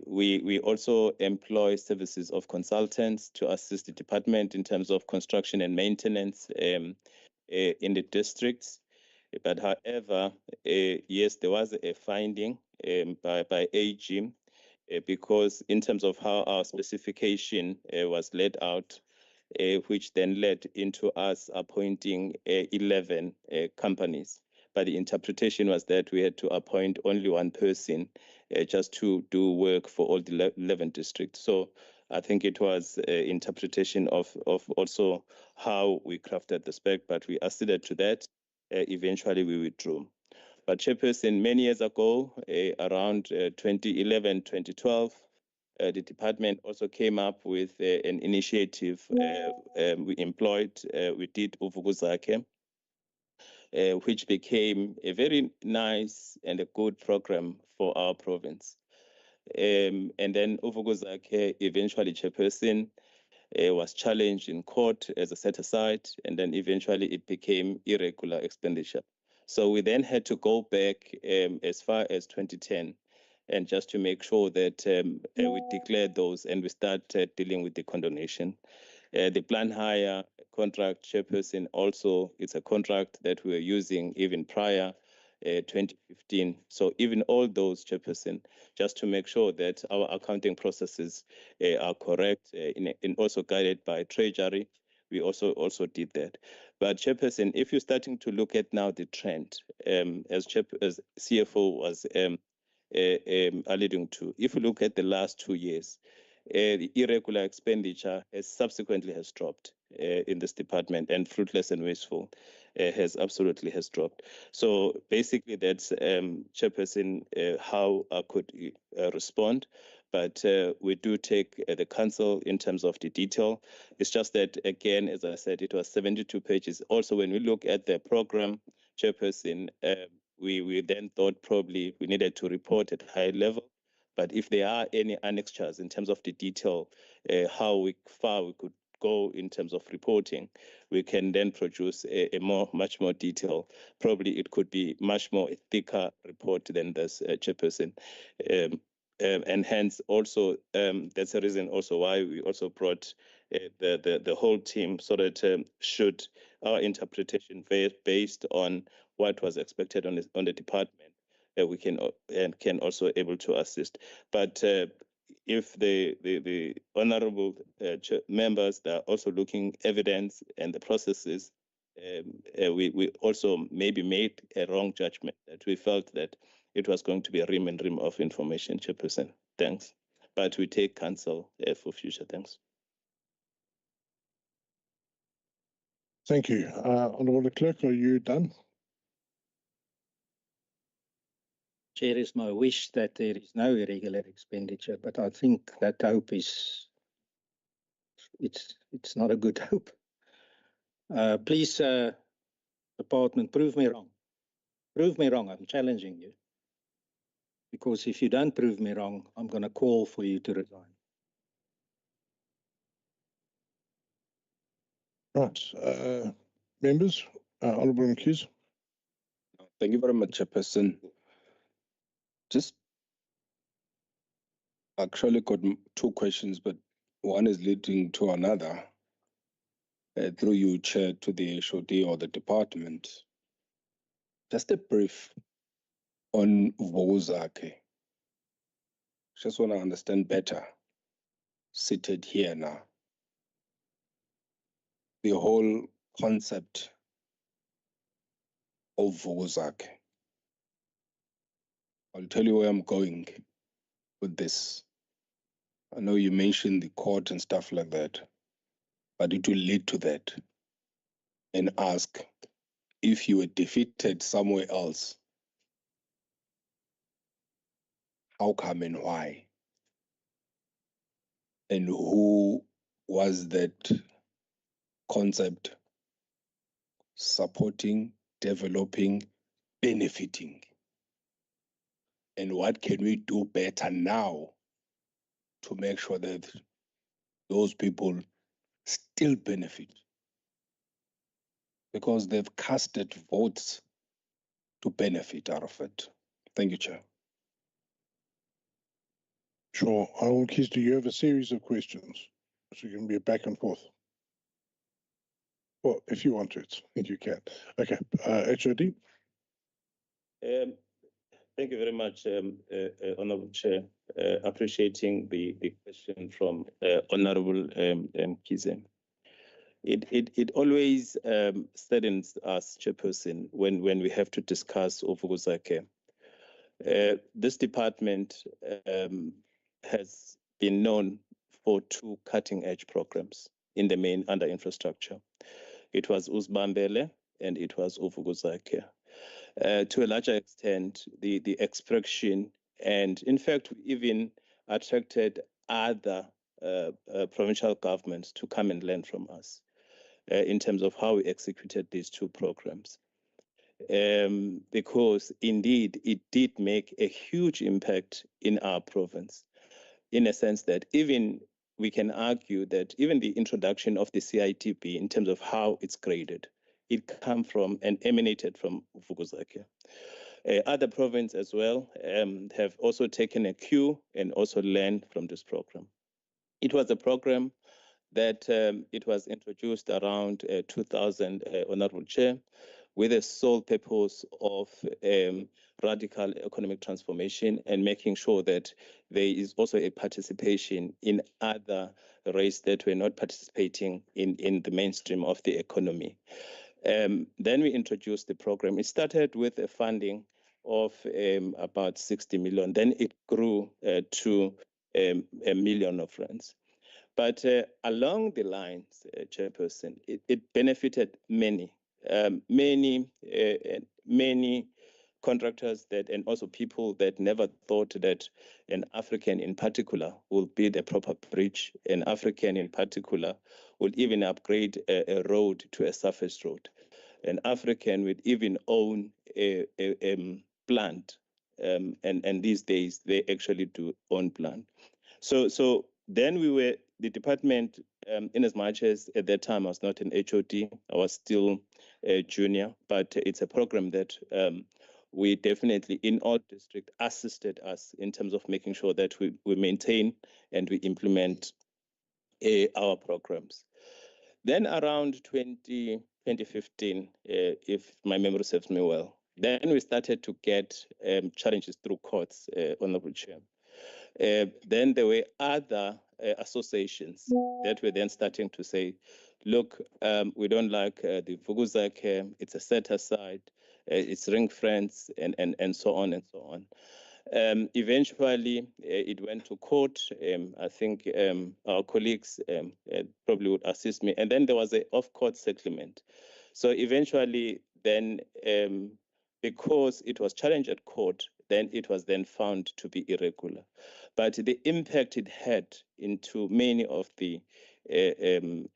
we also employ services of consultants to assist the department in terms of construction and maintenance in the districts. But however, yes, there was a finding by AG because in terms of how our specification was laid out, which then led into us appointing 11 companies. But the interpretation was that we had to appoint only one person just to do work for all the 11 districts. So I think it was an interpretation of also how we crafted the spec, but we acceded to that. Eventually, we withdrew. But Chairperson, many years ago, around 2011, 2012, the department also came up with an initiative we employed. We did Uvukuzake, which became a very nice and a good program for our province. And then Uvukuzake, eventually Chairperson, was challenged in court as a set-aside, and then eventually it became irregular expenditure. So we then had to go back as far as 2010, and just to make sure that we declare those and we start dealing with the condonation. The plan hire contract, Chairperson, also it's a contract that we were using even prior 2015. So even all those, Chairperson, just to make sure that our accounting processes are correct and also guided by Treasury, we also did that. But Chairperson, if you're starting to look at now the trend, as CFO was alluding to, if you look at the last 2 years, the irregular expenditure subsequently has dropped in this department, and fruitless and wasteful has dropped. So basically, that's Chairperson how I could respond. But we do take the counsel in terms of the detail. It's just that, again, as I said, it was 72 pages. Also, when we look at the program, Chairperson, we then thought probably we needed to report at high level. But if there are any annexures in terms of the detail, how far we could go in terms of reporting, we can then produce a much more detail. Probably it could be much more thicker report than this, Chairperson. And hence also that's a reason also why we also brought the whole team, so that should our interpretation based on what was expected on the department, we can also able to assist. But if the honourable members that are also looking evidence and the processes, we also maybe made a wrong judgment that we felt that it was going to be a rim and rim of information, Chairperson. Thanks. But we take counsel for future. Thanks. Thank you. Honourable Clerk, are you done? Chair, it's my wish that there is no irregular expenditure, but I think that hope is, it's not a good hope. Please, department, prove me wrong. Prove me wrong, I'm challenging you. Because if you don't prove me wrong, I'm going to call for you to resign. Right. Members, Honourable Mkhize. Thank you very much, Chairperson. Just actually got two questions, but one is leading to another through you, Chair, to the HOD or the department. Just a brief on Vozake. Just want to understand better, seated here now, the whole concept of Vozake. I'll tell you where I'm going with this. I know you mentioned the court and stuff like that, but it will lead to that. And ask, if you were defeated somewhere else, how come and why? And who was that concept supporting, developing, benefiting? And what can we do better now to make sure that those people still benefit? Because they've casted votes to benefit out of it. Thank you, Chair. Sure. Keys, do you have a series of questions? So you can be back and forth. Well, if you want to, you can. Okay. HOD. Thank you very much, Honourable Chair. Appreciating the question from Honourable KZN. It always saddens us, Chairperson, when we have to discuss Uvukuzake. This department has been known for 2 cutting-edge programs in the main under infrastructure. It was Uzbambele and it was Uvukuzake. To a larger extent, the extraction, and in fact, we even attracted other provincial governments to come and learn from us in terms of how we executed these 2 programs. Because indeed, it did make a huge impact in our province, in a sense that even we can argue that even the introduction of the CITB in terms of how it's graded, it came from and emanated from Vukuzake. Other provinces as well have also taken a cue and also learned from this program. It was a program that it was introduced around 2000, Honourable Chair, with the sole purpose of radical economic transformation and making sure that there is also a participation in other races that were not participating in the mainstream of the economy. Then we introduced the program. It started with a funding of about 60 million. Then it grew to $1 million of rands. But along the lines, Chairperson, it benefited many contractors that, and also people that never thought that an African in particular will build a proper bridge, an African in particular would even upgrade a road to a surface road. An African would even own a plant, and these days they actually do own plant. So then the department, in as much as at that time I was not an HOD, I was still a junior, but it's a program that we definitely in all districts assisted us in terms of making sure that we maintain and we implement our programs. Then around 2015, if my memory serves me well, then we started to get challenges through courts, Honourable Chair. Then there were other associations that were then starting to say, look, we don't like the Vukuzake, it's a set aside, it's ring fence, and so on and so on. Eventually, it went to court. I think our colleagues probably would assist me. And then there was an off-court settlement. So eventually, then, because it was challenged at court, then it was then found to be irregular. But the impact it had into many of the KZN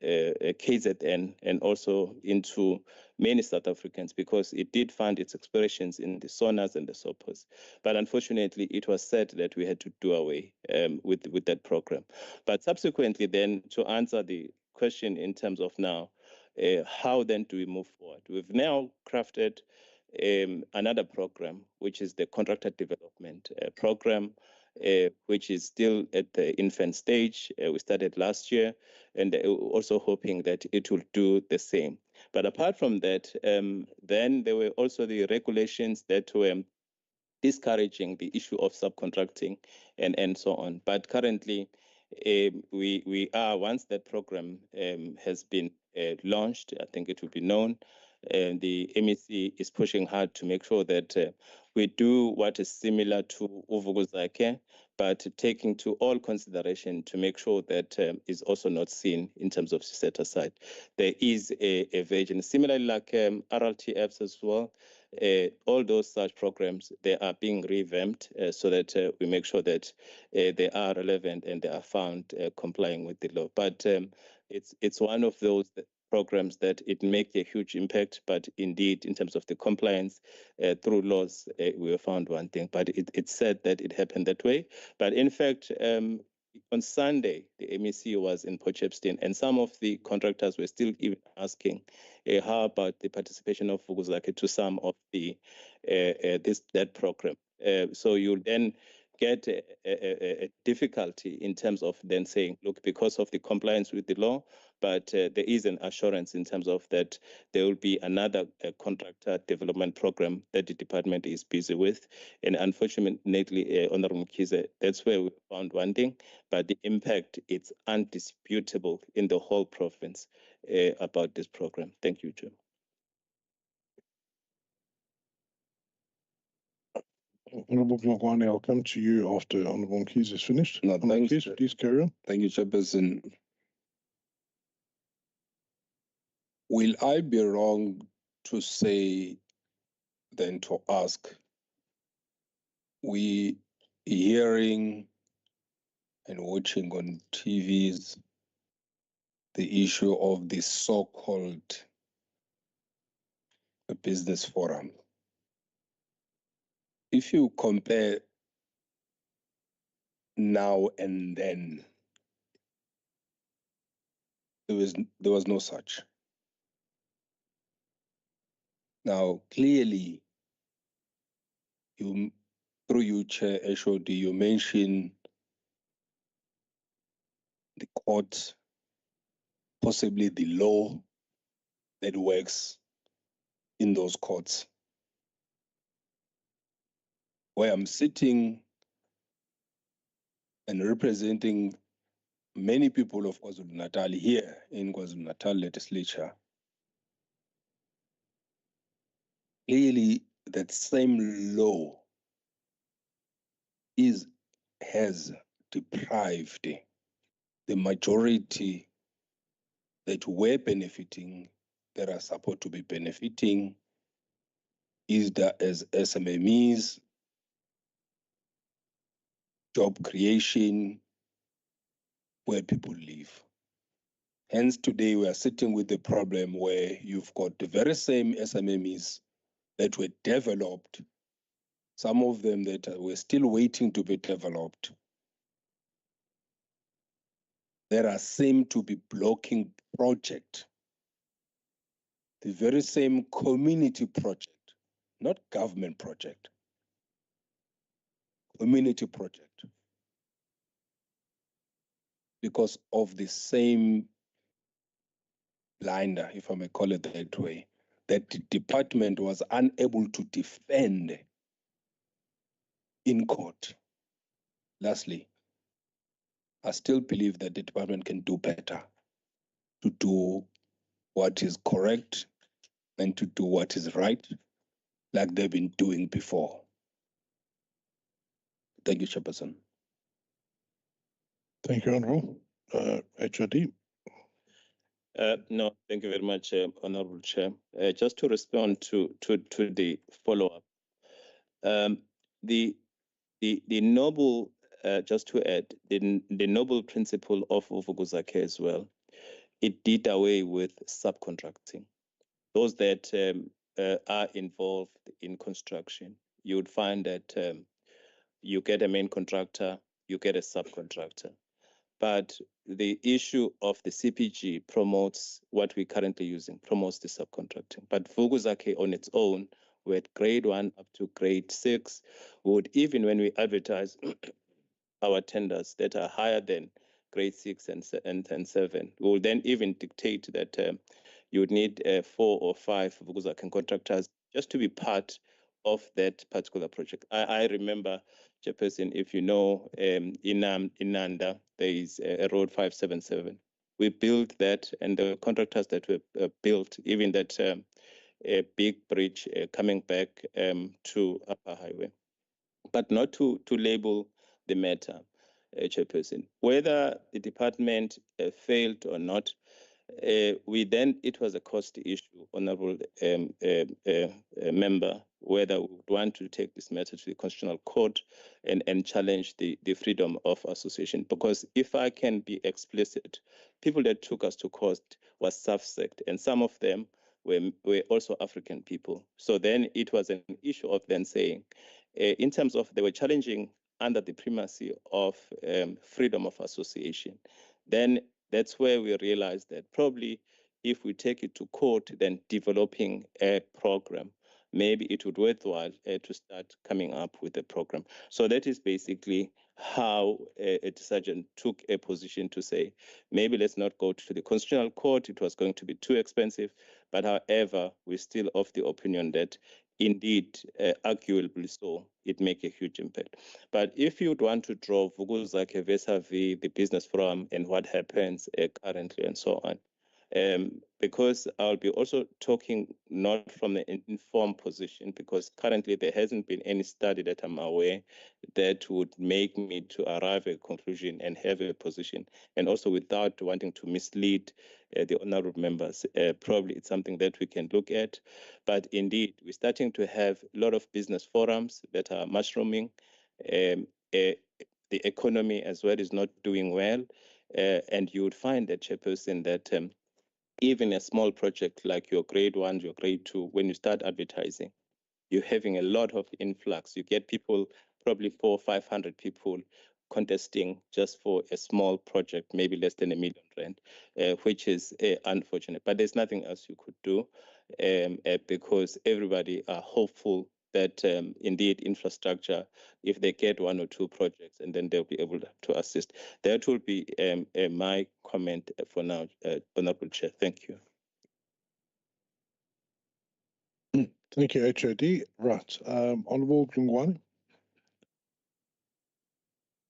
and also into many South Africans, because it did find its expressions in the SONAs and the SOPAs. But unfortunately, it was said that we had to do away with that program. But subsequently then, to answer the question in terms of now, how then do we move forward? We've now crafted another program, which is the contractor development program, which is still at the infant stage. We started last year, and also hoping that it will do the same. But apart from that, then there were also the regulations that were discouraging the issue of subcontracting and so on. But currently, we are, once that program has been launched, I think it will be known, the MEC is pushing hard to make sure that we do what is similar to Uvukuzake, but taking to all consideration to make sure that is also not seen in terms of set aside. There is a version, similarly like RLTFs as well. All those such programs, they are being revamped so that we make sure that they are relevant and they are found complying with the law. But it's one of those programs that it makes a huge impact, but indeed, in terms of the compliance through laws, we have found one thing, but it's said that it happened that way. But in fact, on Sunday, the MEC was in Potchefstroom, and some of the contractors were still even asking, how about the participation of Vukuzake to some of the that program? So you'll then get a difficulty in terms of then saying, look, because of the compliance with the law, but there is an assurance in terms of that there will be another contractor development program that the department is busy with. And unfortunately, Honorable Mkhize, that's where we found one thing, but the impact, it's undisputable in the whole province about this program. Thank you, Chair. Honourable Glogwane, I'll come to you after Honourable Mkhize is finished. No, thanks. Mkhize, please carry on. Thank you, Chairperson. Will I be wrong to say, then to ask, we hearing and watching on TVs the issue of the so-called business forum? If you compare now and then, there was no such. Now, clearly, through you, Chair HOD, you mentioned the court, possibly the law that works in those courts. Where I'm sitting and representing many people of KwaZulu-Natal here in KwaZulu-Natal legislature, clearly that same law has deprived the majority that were benefiting, that are supposed to be benefiting, either as SMMEs, job creation, where people live. Hence, today we are sitting with the problem where you've got the very same SMMEs that were developed, some of them that were still waiting to be developed, that are seem to be blocking project. The very same community project, not government project, community project. Because of the same blinder, if I may call it that way, that the department was unable to defend in court. Lastly, I still believe that the department can do better to do what is correct and to do what is right, like they've been doing before. Thank you, Chairperson. Thank you, Honourable. HOD. No, thank you very much, Honourable Chair. Just to respond to the follow-up, the noble, just to add, the noble principle of Uvukuzake as well, it did away with subcontracting. Those that are involved in construction, you would find that you get a main contractor, you get a subcontractor. But the issue of the CPG promotes what we're currently using, promotes the subcontracting. But Vukuzake on its own, we're at grade 1 up to grade 6, would, even when we advertise our tenders that are higher than grade 6 and 7, we will then even dictate that you would need 4 or 5 Vukuzake contractors just to be part of that particular project. I remember, Chairperson, if you know, in Nanda, there is a road 577. We built that, and the contractors that were built, even that a big bridge coming back to Upper Highway. But not to label the matter, Chairperson. Whether the department failed or not, it was a cost issue, Honourable Member, whether we would want to take this matter to the Constitutional Court and challenge the freedom of association. Because if I can be explicit, people that took us to court was SAFSEC, and some of them were also African people. So then it was an issue of then saying, in terms of they were challenging under the primacy of freedom of association, then that's where we realized that probably if we take it to court, then developing a program, maybe it would be worthwhile to start coming up with a program. So that is basically how a sergeant took a position to say, maybe let's not go to the Constitutional Court. It was going to be too expensive. But however, we're still of the opinion that indeed, arguably so, it make a huge impact. But if you'd want to draw Vukuzakhe vis-a-vis the business forum and what happens currently and so on, because I'll be also talking not from an informed position, because currently there hasn't been any study that I'm aware that would make me to arrive at a conclusion and have a position, and also without wanting to mislead the honourable members. Probably it's something that we can look at. But indeed, we're starting to have a lot of business forums that are mushrooming. The economy as well is not doing well. And you would find that, Chairperson, that even a small project like your grade 1, your grade 2, when you start advertising, you're having a lot of influx. You get people, probably 400 or 500 people contesting just for a small project, maybe less than R1 million, which is unfortunate. But there's nothing else you could do because everybody are hopeful that indeed infrastructure, if they get 1 or 2 projects, and then they'll be able to assist. That will be my comment for now, Honourable Chair. Thank you. Thank you, HOD. Right. Honourable Glungwane.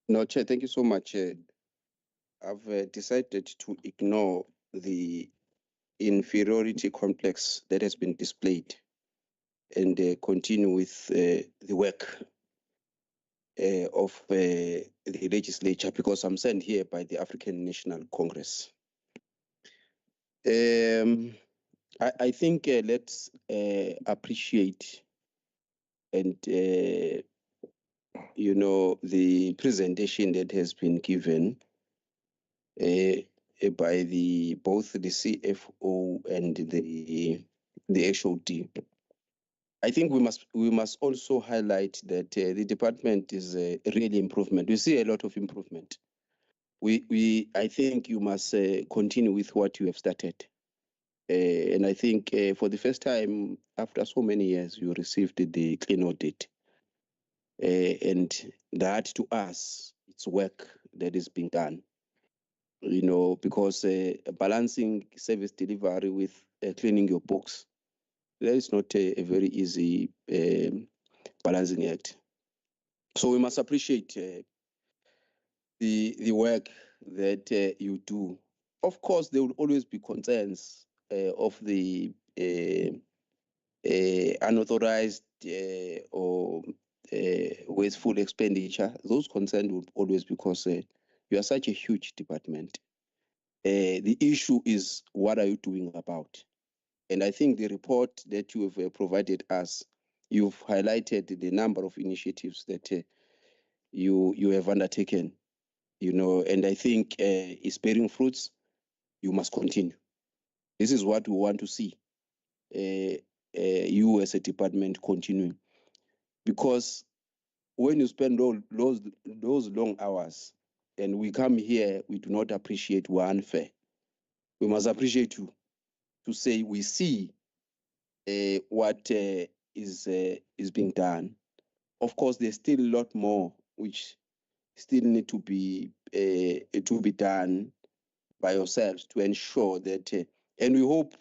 No, Chair, thank you so much. I've decided to ignore the inferiority complex that has been displayed and continue with the work of the legislature, because I'm sent here by the African National Congress. I think let's appreciate and the presentation that has been given by both the CFO and the HOD. I think we must also highlight that the department is a real improvement. We see a lot of improvement. I think you must continue with what you have started. And I think for the first time after so many years, you received the clean audit. And that to us, it's work that is being done. Because balancing service delivery with cleaning your books, that is not a very easy balancing act. So we must appreciate the work that you do. Of course, there will always be concerns of the unauthorized or wasteful expenditure. Those concerns will always, because you are such a huge department. The issue is, what are you doing about? And I think the report that you have provided us, you've highlighted the number of initiatives that you have undertaken, and I think it's bearing fruits. You must continue. This is what we want to see. You as a department continuing, because when you spend those long hours and we come here, we do not appreciate, we're unfair. We must appreciate you to say we see what is being done. Of course, there's still a lot more which still need to be done by yourselves to ensure that, and we hope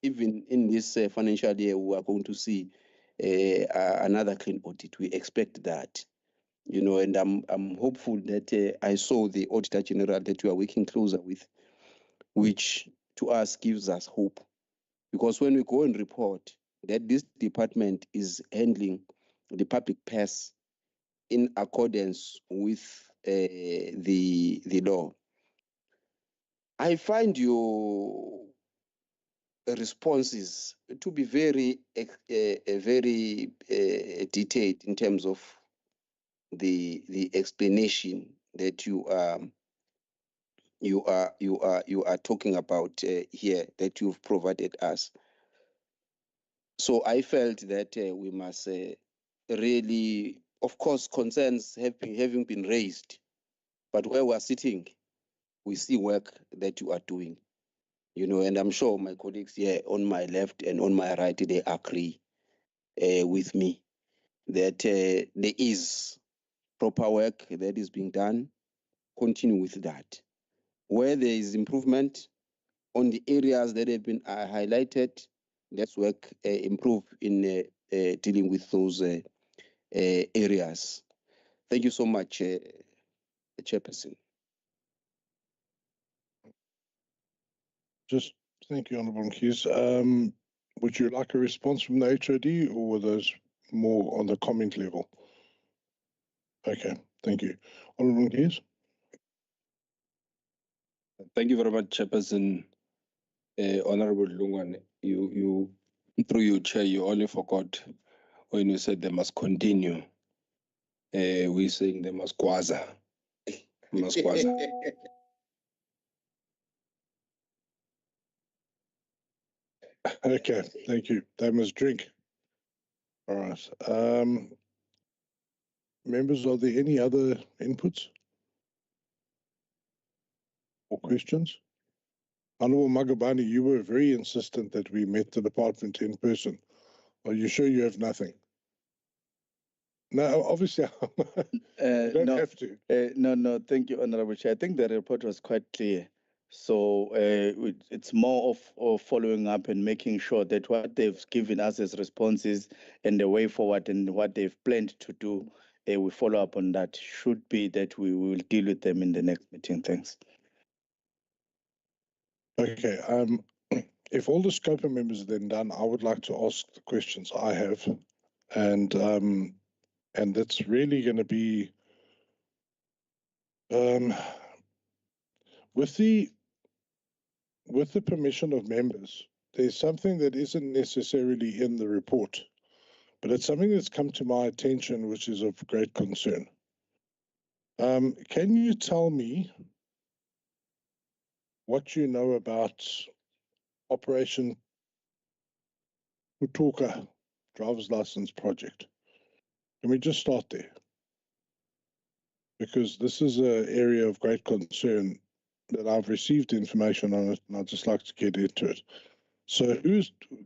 even in this financial year, we are going to see another clean audit. We expect that, you know, and I'm hopeful that I saw the Auditor General that you are working closer with, which to us gives us hope, because when we go and report that this department is handling the public purse in accordance with the law, I find your responses to be very detailed in terms of the explanation that you are talking about here, that you've provided us. So I felt that we must really, of course, concerns having been raised, but where we're sitting, we see work that you are doing, you know, and I'm sure my colleagues here on my left and on my right, they agree with me that there is proper work that is being done. Continue with that. Where there is improvement on the areas that have been highlighted, let's work, improve in dealing with those areas. Thank you so much, Chairperson. Just thank you, Honourable Mkhize. Would you like a response from the HOD, or were those more on the comment level? Okay, thank you. Honourable Mkhize. Thank you very much, Chairperson. Honorable Lungwan, you through your chair, you only forgot when you said they must continue. We're saying they must kwaza. Must kwaza. Okay, thank you. They must drink. All right. Members, are there any other inputs or questions? Honourable Magabani, you were very insistent that we met the department in person. Are you sure you have nothing? No, obviously, you don't have to. No, thank you, Honourable Chair. I think the report was quite clear. So it's more of following up and making sure that what they've given us as responses and the way forward and what they've planned to do, we follow up on that. Should be that we will deal with them in the next meeting. Thanks. Okay. If all the SCOPA members are then done, I would like to ask the questions I have, and that's really going to be with the permission of members. There's something that isn't necessarily in the report, but it's something that's come to my attention, which is of great concern. Can you tell me what you know about Operation Utuka driver's license project? Can we just start there? Because this is an area of great concern that I've received information on it, and I'd just like to get into it. So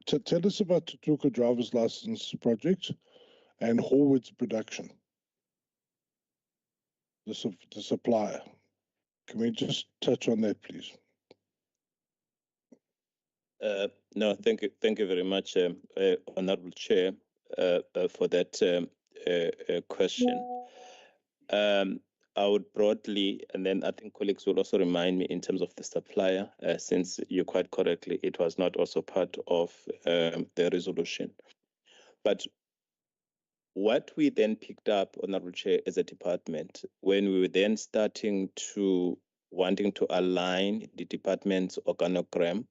tell us about Tutuka driver's license project and Horwood's production, the supplier. Can we just touch on that, please? No, thank you very much, Honourable Chair, for that question. I would broadly, and then I think colleagues will also remind me in terms of the supplier, since you quite correctly, it was not also part of the resolution. But what we then picked up, Honourable Chair, as a department, when we were then starting to wanting to align the department's organogram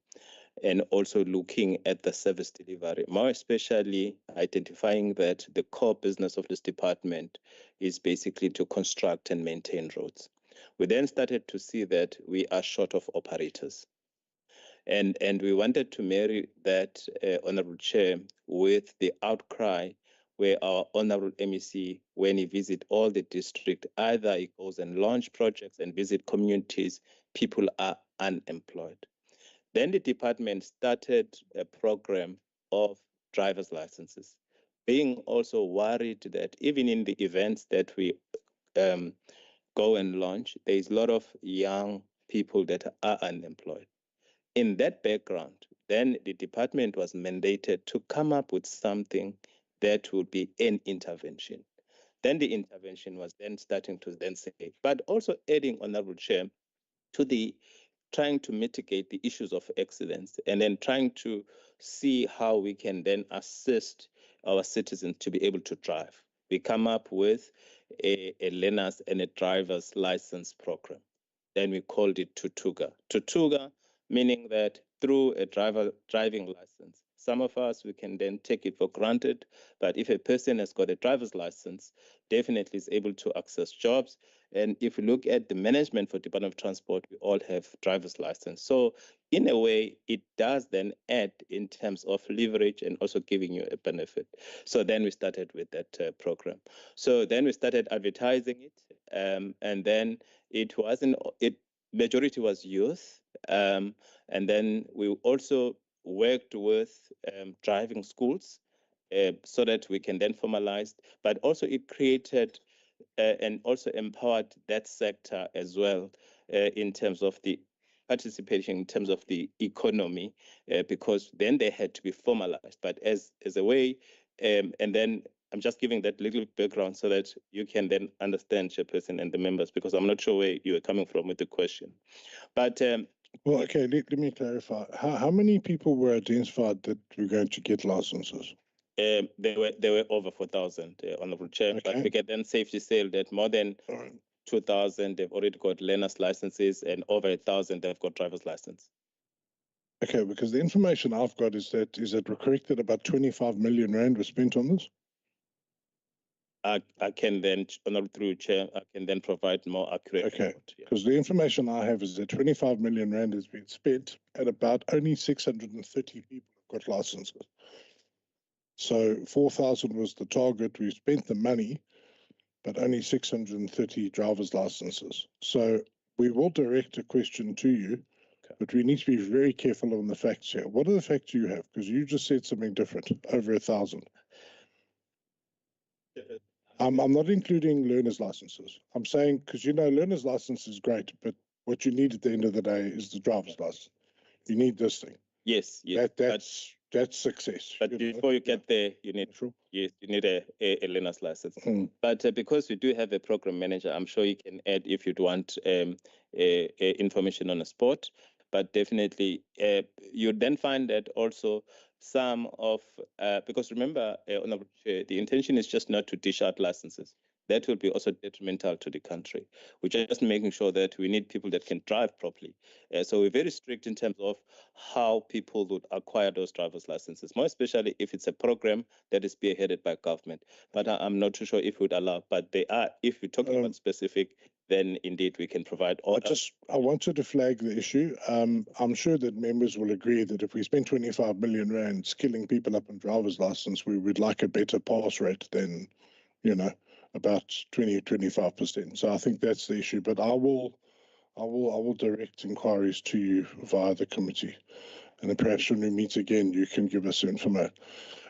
and also looking at the service delivery, more especially identifying that the core business of this department is basically to construct and maintain roads. We then started to see that we are short of operators. And we wanted to marry that, Honourable Chair, with the outcry where our Honourable MEC, when he visits all the district, either he goes and launch projects and visit communities, people are unemployed. Then the department started a program of driver's licenses, being also worried that even in the events that we go and launch, there is a lot of young people that are unemployed. In that background, then the department was mandated to come up with something that would be an intervention. Then the intervention was then starting to then say, but also adding, Honorable Chair, to the trying to mitigate the issues of accidents and then trying to see how we can then assist our citizens to be able to drive. We come up with a learners and a driver's license program. Then we called it Tutuga. Tutuga meaning that through a driving license, some of us, we can then take it for granted, but if a person has got a driver's license, definitely is able to access jobs. And if you look at the management for Department of Transport, we all have driver's license. So in a way, it does then add in terms of leverage and also giving you a benefit. So then we started with that program. So then we started advertising it, and then majority was youth. And then we also worked with driving schools so that we can then formalize, but also it created and also empowered that sector as well in terms of the participation, in terms of the economy, because then they had to be formalized. But as a way, and then I'm just giving that little background so that you can then understand, Chairperson and the members, because I'm not sure where you are coming from with the question. But well, okay, let me clarify. How many people were identified that were going to get licenses? There were over 4,000, Honorable Chair. Okay. But we can then safely say that more than 2,000 they've already got learners licenses, and over 1,000 they've got driver's license. Okay, because the information I've got is that we're correct that about 25 million rand was spent on this. I can then, through Chair, I can then provide more accurate. Okay, because the information I have is that 25 million rand has been spent, and about only 630 people have got licenses. So 4,000 was the target. We spent the money, but only 630 driver's licenses. So we will direct a question to you, but we need to be very careful on the facts here. What are the facts you have? Because you just said something different, over 1,000. I'm not including learner's licenses. I'm saying, because learner's license is great, but what you need at the end of the day is the driver's license. You need this thing. Yes. That's success. But before you get there, you need a learner's license. But because we do have a program manager, I'm sure you can add if you'd want information on a spot. But definitely, you then find that also some of, because remember, the intention is just not to dish out licenses. That will be also detrimental to the country. We're just making sure that we need people that can drive properly. So we're very strict in terms of how people would acquire those driver's licenses, more especially if it's a program that is spearheaded by government. But I'm not too sure if we would allow, but they are, if we're talking about specific, then indeed we can provide all. I wanted to flag the issue. I'm sure that members will agree that if we spend 25 million rand skilling people up in driver's license, we would like a better pass rate than, about 20-25%. So I think that's the issue. But I will direct inquiries to you via the committee, and then perhaps when we meet again, you can give us information.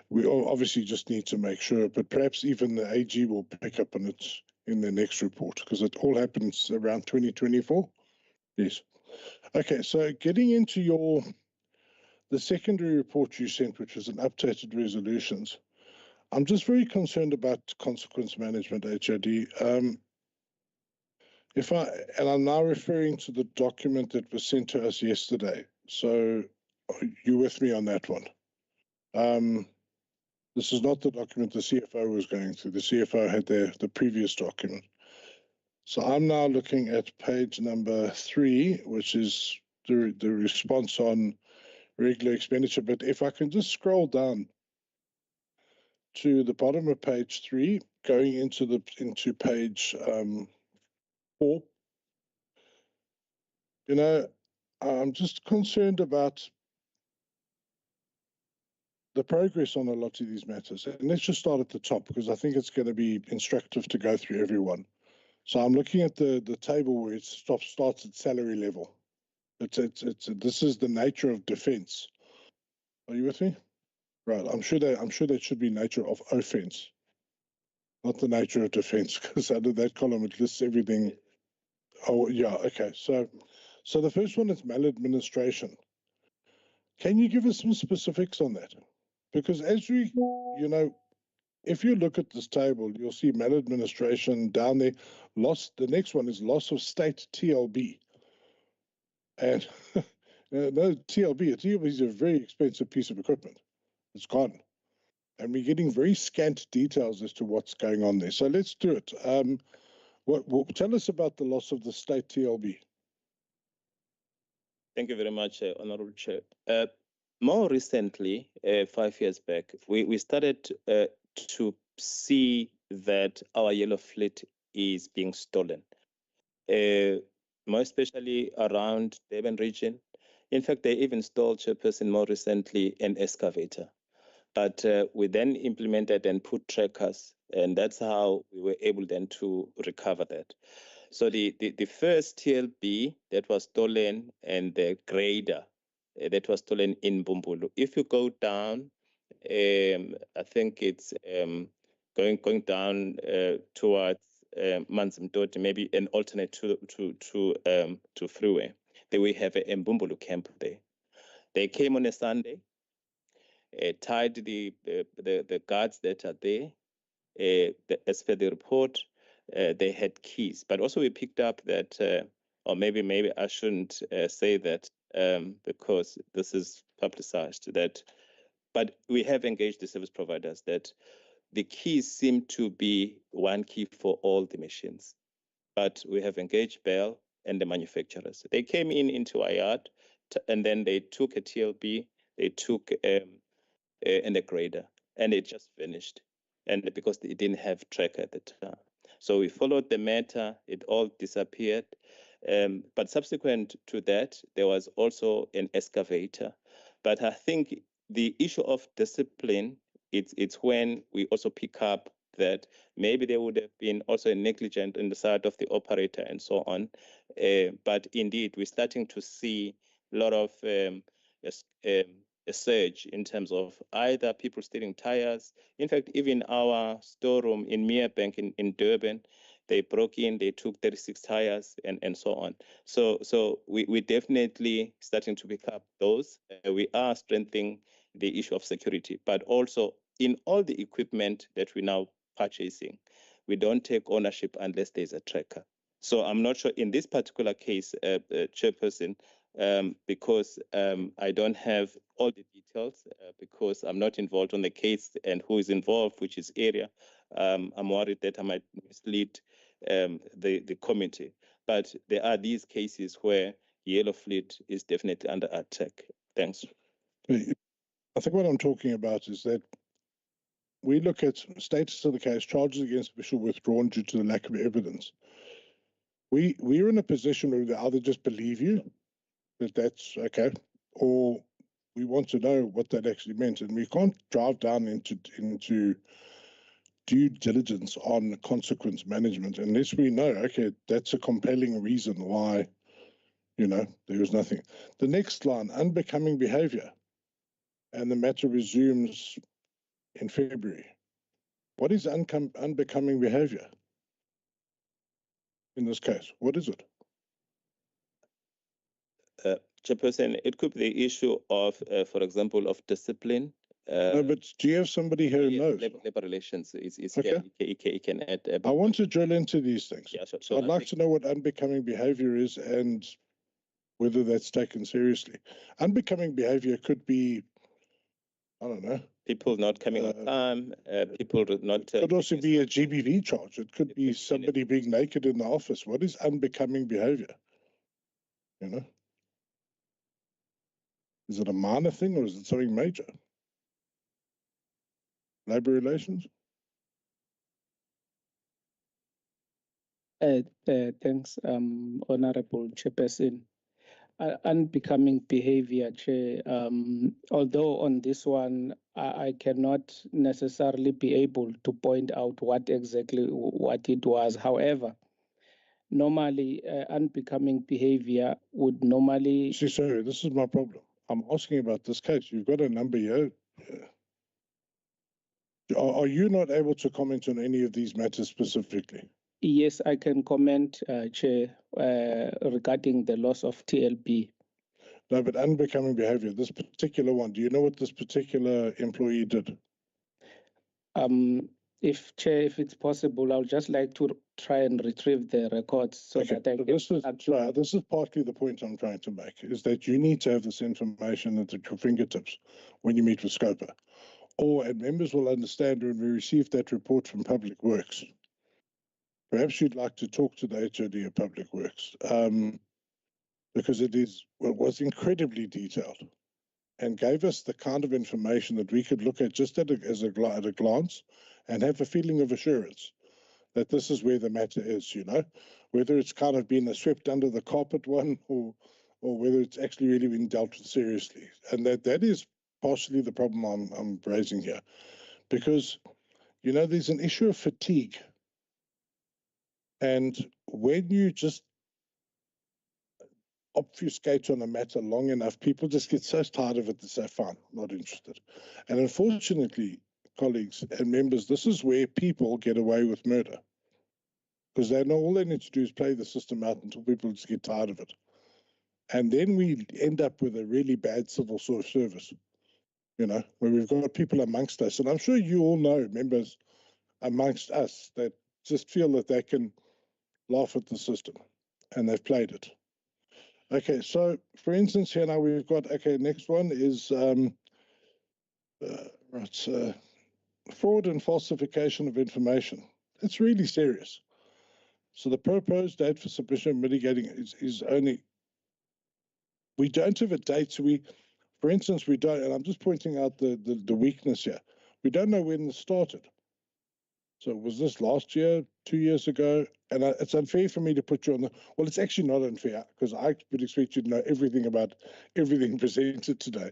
We obviously just need to make sure, but perhaps even the AG will pick up on it in the next report, because it all happens around 2024. Yes. Okay, so getting into the secondary report you sent, which was an updated resolutions. I'm just very concerned about consequence management, HOD. I'm now referring to the document that was sent to us yesterday. So you with me on that one? This is not the document the CFO was going through. The CFO had the previous document. So I'm now looking at page number 3, which is the response on regular expenditure. But if I can just scroll down to the bottom of page 3, going into page 4, I'm just concerned about the progress on a lot of these matters. And let's just start at the top, because I think it's going to be instructive to go through everyone. So I'm looking at the table where it starts at salary level. This is the nature of defence. Are you with me? Right. I'm sure that should be nature of offence, not the nature of defence, because under that column it lists everything. Oh yeah. Okay. So the first one is maladministration. Can you give us some specifics on that? Because as we, if you look at this table, you'll see maladministration down there. The next one is loss of state TLB. And no, TLB is a very expensive piece of equipment. It's gone. And we're getting very scant details as to what's going on there. So let's do it. Tell us about the loss of the state TLB. Thank you very much, Honorable Chair. More recently, 5 years back, we started to see that our yellow fleet is being stolen, more especially around the Durban region. In fact, they even stole, Chairperson, more recently, an excavator. But we then implemented and put trackers, and that's how we were able then to recover that. So the first TLB that was stolen and the grader that was stolen in Bumbulu. If you go down, I think it's going down towards Manzimtoti, maybe an alternate to freeway. Then we have a Bumbulu camp there. They came on a Sunday, tied the guards that are there. As per the report, they had keys, but also we picked up that, or maybe I shouldn't say that because this is publicized, that, but we have engaged the service providers that the keys seem to be one key for all the machines, but we have engaged Bell and the manufacturers. They came into our yard and then they took a TLB, they took and a grader, and it just vanished. And because it didn't have tracker at the time. So we followed the matter, it all disappeared. But subsequent to that, there was also an excavator. But I think the issue of discipline, it's when we also pick up that maybe there would have been also a negligence on the side of the operator and so on. But indeed, we're starting to see a lot of a surge in terms of either people stealing tires. In fact, even our storeroom in Merebank in Durban, they broke in, they took 36 tires and so on. So we definitely starting to pick up those. We are strengthening the issue of security, but also in all the equipment that we're now purchasing, we don't take ownership unless there's a tracker. So I'm not sure in this particular case, Chairperson, because I don't have all the details because I'm not involved on the case and who is involved, which is area. I'm worried that I might mislead the committee. But there are these cases where yellow fleet is definitely under attack. Thanks. I think what I'm talking about is that we look at status of the case, charges against official withdrawn due to the lack of evidence. We're in a position where they either just believe you that that's okay, or we want to know what that actually meant, and we can't drive down into due diligence on consequence management unless we know, okay, that's a compelling reason why, there was nothing. The next line, unbecoming behavior, and the matter resumes in February. What is unbecoming behavior in this case? What is it? Chairperson, it could be the issue of, for example, of discipline. No, but do you have somebody here who knows? Labor relations is okay. He can add. I want to drill into these things. Yeah, so I'd like to know what unbecoming behavior is and whether that's taken seriously. Unbecoming behavior could be, I don't know. People not coming on time, people not... It could also be a GBV charge. It could be somebody being naked in the office. What is unbecoming behavior? Is it a minor thing or is it something major? Labor relations? Thanks, Honorable Chairperson. Unbecoming behavior, Chair. Although on this one, I cannot necessarily be able to point out what it was. However, normally, unbecoming behavior would normally... See, sorry, this is my problem. I'm asking about this case. You've got a number here. Are you not able to comment on any of these matters specifically? Yes, I can comment, Chair, regarding the loss of TLB. No, but unbecoming behavior, this particular one, do you know what this particular employee did? If Chair, if it's possible, I would just like to try and retrieve the records so Okay, that I so can this is partly the point I'm trying to make, is that you need to have this information at your fingertips when you meet with SCOPA. And members will understand when we receive that report from Public Works. Perhaps you'd like to talk to the HOD of Public Works, because it was incredibly detailed and gave us the kind of information that we could look at just at a glance and have a feeling of assurance that this is where the matter is, whether it's kind of been a swept under the carpet one or whether it's actually really been dealt with seriously. And that is partially the problem I'm raising here, because, there's an issue of fatigue. And when you just obfuscate on a matter long enough, people just get so tired of it they say, fine, not interested. And unfortunately, colleagues and members, this is where people get away with murder, because they know all they need to do is play the system out until people just get tired of it. And then we end up with a really bad civil service, where we've got people amongst us. And I'm sure you all know members amongst us that just feel that they can laugh at the system, and they've played it. Okay, so for instance, here now we've got, next one is fraud and falsification of information. It's really serious. So the proposed date for submission and mitigating is only, we don't have a date. So for instance, we don't, and I'm just pointing out the weakness here. We don't know when this started. So was this last year, 2 years ago? And it's unfair for me to put you on well, it's actually not unfair, because I would expect you to know everything about everything presented today.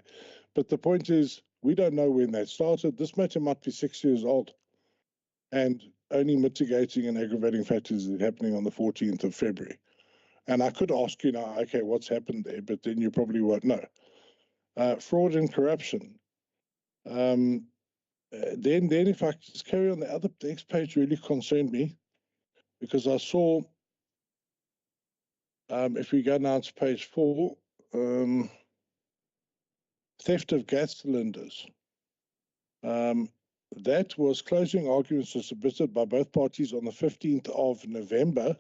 But the point is, we don't know when that started. This matter might be 6 years old, and only mitigating and aggravating factors is happening on the 14th of February. And I could ask you now, okay, what's happened there? But then you probably won't know. Fraud and corruption. Then if I just carry on, the next page really concerned me, because I saw, if we go now to page 4, theft of gas cylinders. That was closing arguments were submitted by both parties on the 15th of November,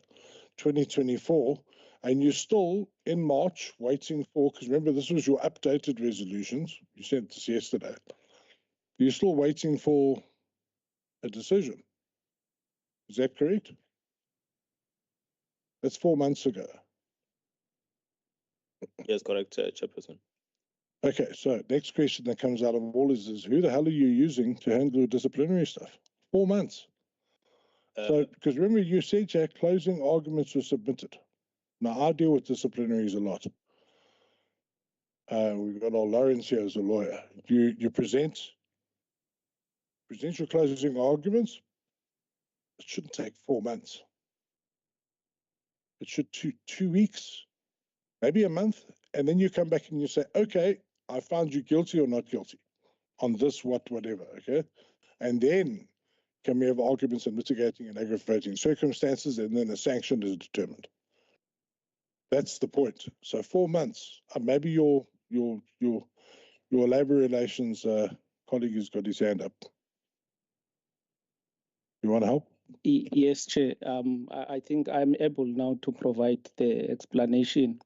2024, and you're still in March waiting for, because remember, this was your updated resolutions. You sent this yesterday. You're still waiting for a decision. Is that correct? That's 4 months ago. Yes, correct, Chairperson. Okay, so next question that comes out of all is who the hell are you using to handle disciplinary stuff? 4 months. So, because remember, you said, Jack, closing arguments were submitted. Now, I deal with disciplinaries a lot. We've got our Lawrence here as a lawyer. You present your closing arguments. It shouldn't take 4 months. It should 2 weeks, maybe a month, and then you come back and you say, okay, I found you guilty or not guilty on this, whatever, okay? And then can we have arguments on mitigating and aggravating circumstances, and then a sanction is determined. That's the point. So 4 months. Maybe your labor relations colleague has got his hand up. You want to help? Yes, Chair. I think I'm able now to provide the explanation.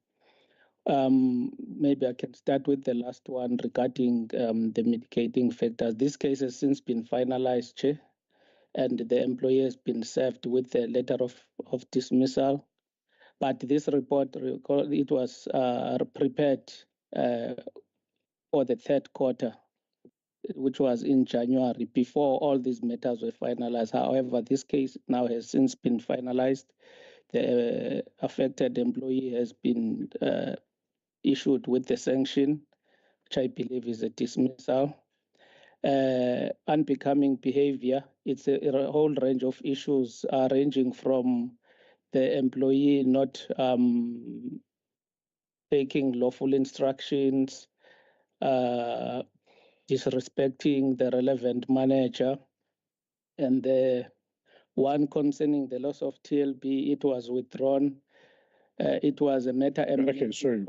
Maybe I can start with the last one regarding the mitigating factors. This case has since been finalized, Chair, and the employee has been served with a letter of dismissal. But this report, it was prepared for the third quarter, which was in January, before all these matters were finalized. However, this case now has since been finalized. The affected employee has been issued with the sanction, which I believe is a dismissal. Unbecoming behavior, it's a whole range of issues ranging from the employee not taking lawful instructions, disrespecting the relevant manager, and the one concerning the loss of TLB, it was withdrawn. It was a matter. Okay, sorry.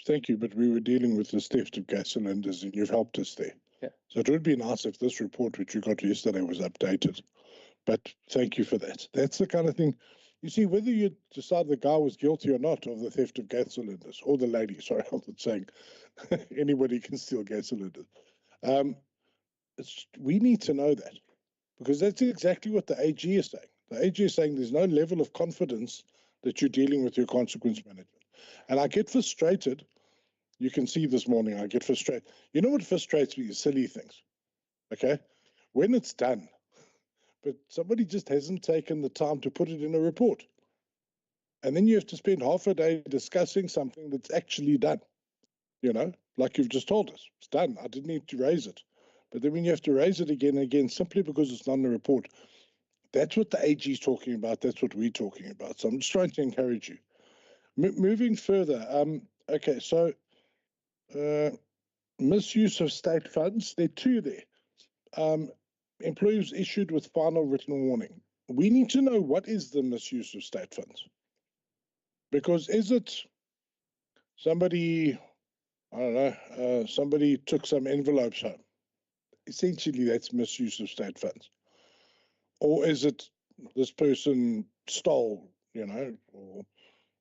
Thank you, but we were dealing with the theft of gas cylinders, and you've helped us there. Yeah. So it would be nice if this report, which you got yesterday, was updated. But thank you for that. That's the kind of thing. You see, whether you decide the guy was guilty or not of the theft of gas cylinders, or the lady, sorry, I'm not saying anybody can steal gas cylinders. We need to know that, because that's exactly what the AG is saying. The AG is saying there's no level of confidence that you're dealing with your consequence management. And I get frustrated. You can see this morning, I get frustrated. You know what frustrates me is silly things, okay? When it's done, but somebody just hasn't taken the time to put it in a report. And then you have to spend half a day discussing something that's actually done, you know, like you've just told us. It's done. I didn't need to raise it. But then when you have to raise it again and again, simply because it's not in the report, that's what the AG is talking about. That's what we're talking about. So I'm just trying to encourage you. Moving further, okay, so misuse of state funds, there are two there. Employees issued with final written warning. We need to know what is the misuse of state funds. Because is it somebody, I don't know, somebody took some envelopes home? Essentially, that's misuse of state funds. Or is it this person stole, you know,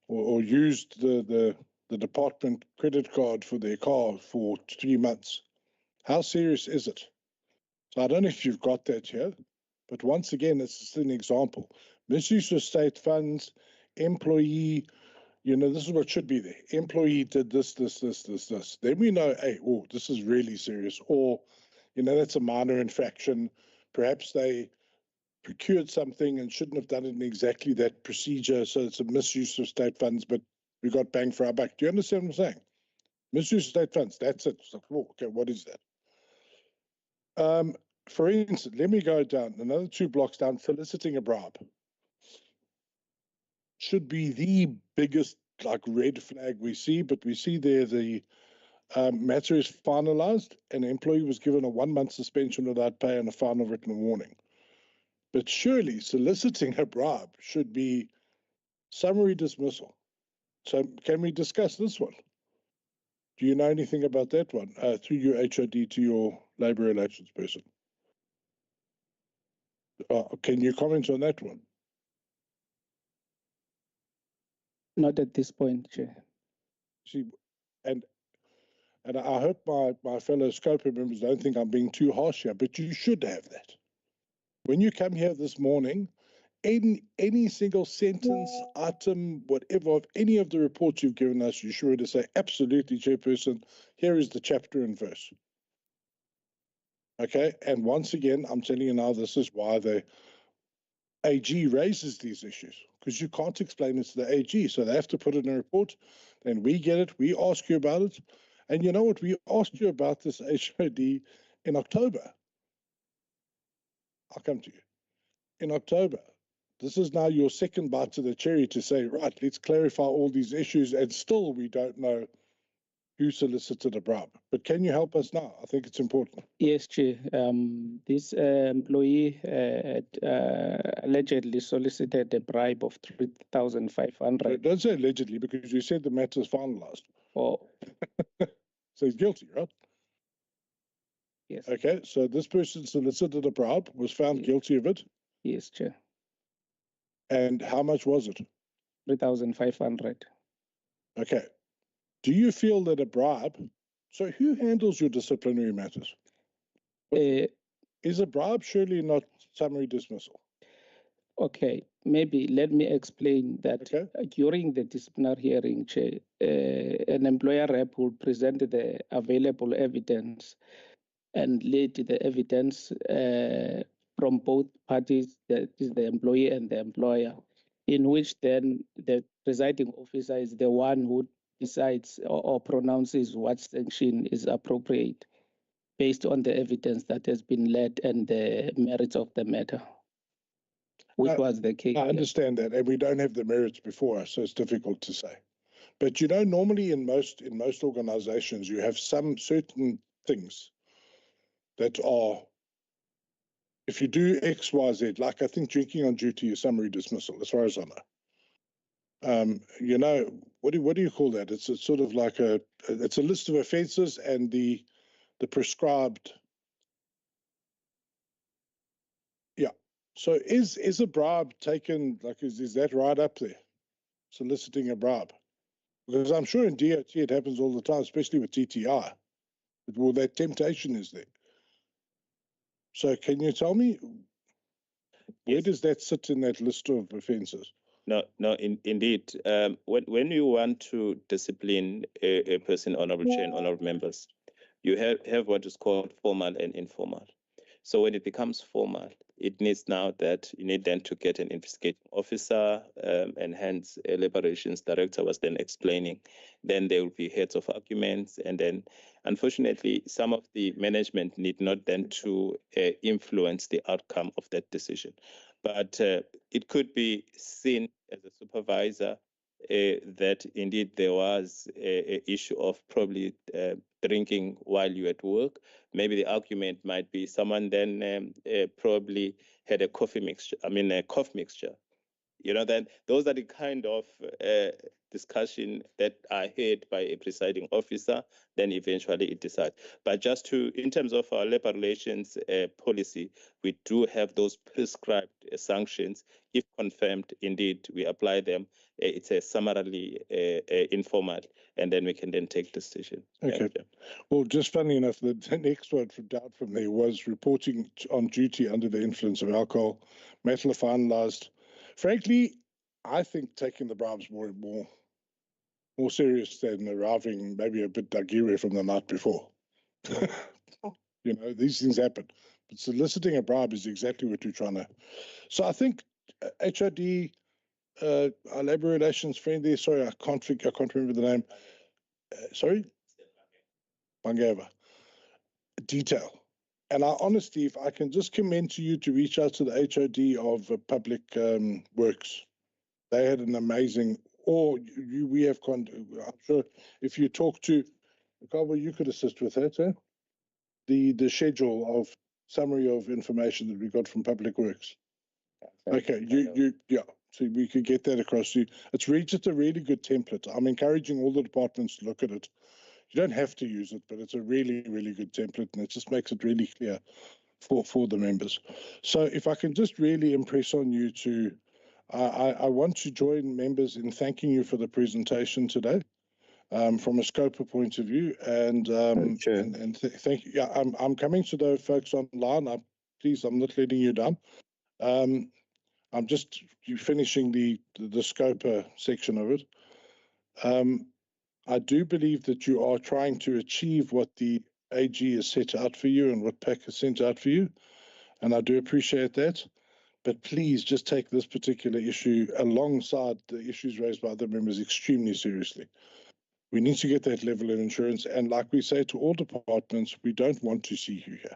or used the department credit card for their car for 3 months? How serious is it? So I don't know if you've got that here, but once again, it's just an example. Misuse of state funds, employee, you know, this is what should be there. Employee did this. Then we know, hey, oh, this is really serious. Or, you know, that's a minor infraction. Perhaps they procured something and shouldn't have done it in exactly that procedure. So it's a misuse of state funds, but we got bang for our buck. Do you understand what I'm saying? Misuse of state funds, that's it. It's like, oh, okay, what is that? For instance, let me go down another 2 blocks down, soliciting a bribe. Should be the biggest like red flag we see, but we see there the matter is finalized and the employee was given a 1-month suspension without pay and a final written warning. But surely soliciting a bribe should be summary dismissal. So can we discuss this one? Do you know anything about that one through your HOD to your labour relations person? Can you comment on that one? Not at this point, Chair. See, and I hope my fellow SCOPA members don't think I'm being too harsh here, but you should have that. When you come here this morning, any single sentence, item, whatever, of any of the reports you've given us, you sure to say, absolutely, Chairperson, here is the chapter and verse. Okay, and once again, I'm telling you now, this is why the AG raises these issues, because you can't explain it to the AG, so they have to put it in a report, then we get it, we ask you about it, and you know what, we asked you about this HOD in October. I'll come to you. In October. This is now your second bite to the cherry to say, right, let's clarify all these issues, and still we don't know who solicited a bribe. But can you help us now? I think it's important. Yes, Chair. This employee allegedly solicited a bribe of 3,500. Don't say allegedly, because you said the matter is finalized. Oh. So he's guilty, right? Yes. Okay, so this person solicited a bribe, was found guilty of it. Yes, Chair. And how much was it? 3,500. Okay. Do you feel that a bribe, so who handles your disciplinary matters? Is a bribe surely not summary dismissal? Okay, maybe let me explain that. During the disciplinary hearing, Chair, an employer rep will present the available evidence and lead the evidence from both parties, that is the employee and the employer, in which then the presiding officer is the one who decides or pronounces what sanction is appropriate based on the evidence that has been led and the merits of the matter, which was the case. I understand that, and we don't have the merits before us, so it's difficult to say. But you know, normally in most organizations, you have some certain things that are, if you do X, Y, Z, like I think drinking on duty is summary dismissal, as far as I know. You know, what do you call that? It's sort of like it's a list of offences and the prescribed So is a bribe taken, like, is that right up there? Soliciting a bribe? Because I'm sure in DOT it happens all the time, especially with TTI. But, well, that temptation is there. So can you tell me, where does that sit in that list of offences? No, indeed. When you want to discipline a person, honourable chair and honourable members, you have what is called formal and informal. So when it becomes formal, it needs now that you need then to get an investigating officer, and hence a labor relations director was then explaining. Then there will be heads of arguments, and then unfortunately some of the management need not then to influence the outcome of that decision. But it could be seen as a supervisor that indeed there was a issue of probably drinking while you're at work. Maybe the argument might be someone then probably had a cough mixture. You know, then those are the kind of discussion that are heard by a presiding officer, then eventually it decides. But just in terms of our labor relations policy, we do have those prescribed sanctions. If confirmed, indeed, we apply them. It's a summarily informal, and then we can then take decision. Okay. Well, just funny enough, the next one from there was reporting on duty under the influence of alcohol. Matter finalised. Frankly, I think taking the bribes more serious than arriving maybe a bit dagire from the night before. You know, these things happen. But soliciting a bribe is exactly what you're trying to. So I think HOD, our labour relations friend there, sorry, I can't remember the name. Sorry? Bangeva. Detail. And I honestly, if I can just commend to you to reach out to the HOD of Public Works. They had an amazing, we have, I'm sure if you talk to, Carver, you could assist with that, eh? The schedule of summary of information that we got from Public Works. Okay, yeah, so we could get that across to you. It's just a really good template. I'm encouraging all the departments to look at it. You don't have to use it, but it's a really, really good template, and it just makes it really clear for the members. So if I can just really impress on you to, I want to join members in thanking you for the presentation today, from a SCOPA point of view, and thank you. Yeah, I'm coming to the folks online. Please, I'm not letting you down. I'm just finishing the SCOPA section of it. I do believe that you are trying to achieve what the AG has set out for you and what PAC has sent out for you, and I do appreciate that. But please just take this particular issue alongside the issues raised by other members extremely seriously. We need to get that level of insurance, and like we say to all departments, we don't want to see you here.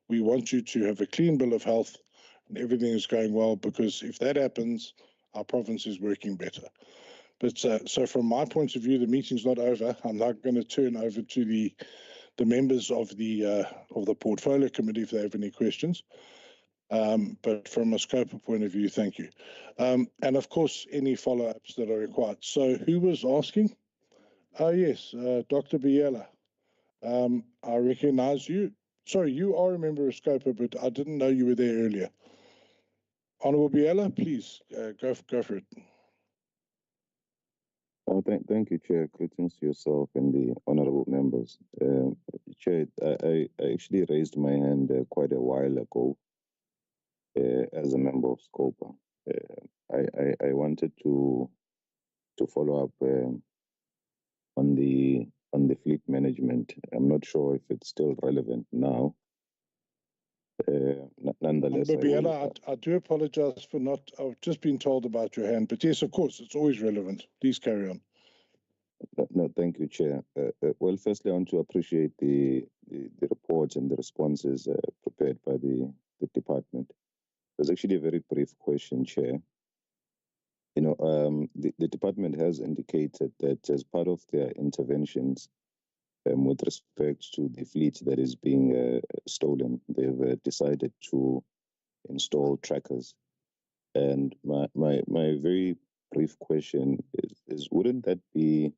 We want you to have a clean bill of health and everything is going well, because if that happens, our province is working better. But so from my point of view, the meeting's not over. I'm now going to turn over to the members of the portfolio committee if they have any questions. But from a SCOPA point of view, thank you. And of course, any follow-ups that are required. So who was asking? Oh, yes, Dr. Biela. I recognize you. Sorry, you are a member of SCOPA, but I didn't know you were there earlier. Honourable Biela, please go for it. Thank you, Chair. Greetings to yourself and the honourable members. Chair, I actually raised my hand quite a while ago as a member of SCOPA. I wanted to follow up on the fleet management. I'm not sure if it's still relevant now. Nonetheless, I do apologize for not. I've just been told about your hand, but yes, of course, it's always relevant. Please carry on. No, thank you, Chair. Well, firstly, I want to appreciate the reports and the responses prepared by the department. There's actually a very brief question, Chair. You know, the department has indicated that as part of their interventions with respect to the fleet that is being stolen, they've decided to install trackers. And my very brief question is wouldn't that be,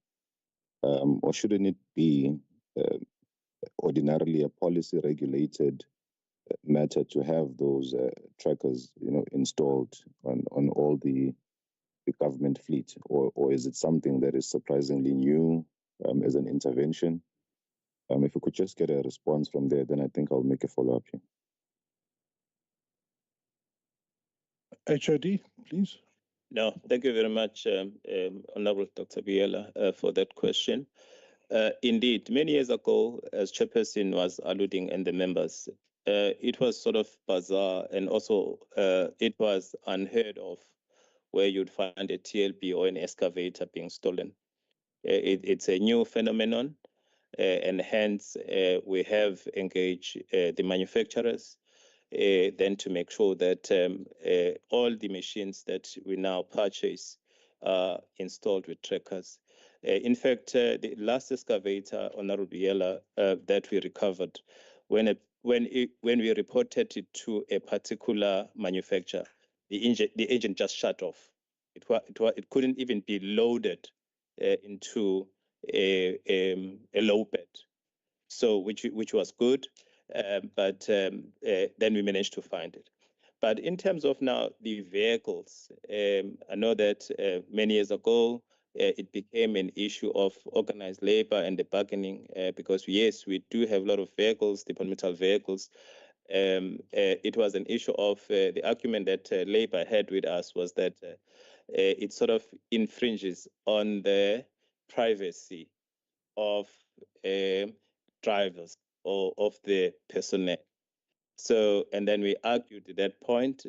or shouldn't it be ordinarily a policy regulated matter to have those trackers, installed on all the government fleet, or is it something that is surprisingly new as an intervention? If we could just get a response from there, then I think I'll make a follow-up here. HOD, please. No, thank you very much, Honorable Dr. Biela, for that question. Indeed, many years ago, as Chairperson was alluding and the members, it was sort of bizarre, and also it was unheard of where you'd find a TLB or an excavator being stolen. It's a new phenomenon, and hence we have engaged the manufacturers then to make sure that all the machines that we now purchase are installed with trackers. In fact, the last excavator, Honorable Biela, that we recovered, when we reported it to a particular manufacturer, the engine just shut off. It couldn't even be loaded into a low bed, so which was good, but then we managed to find it. But in terms of now the vehicles, I know that many years ago it became an issue of organized labor and the bargaining, because yes, we do have a lot of vehicles, departmental vehicles. It was an issue of the argument that labor had with us was that it sort of infringes on the privacy of drivers or of the personnel. So, and then we argued at that point,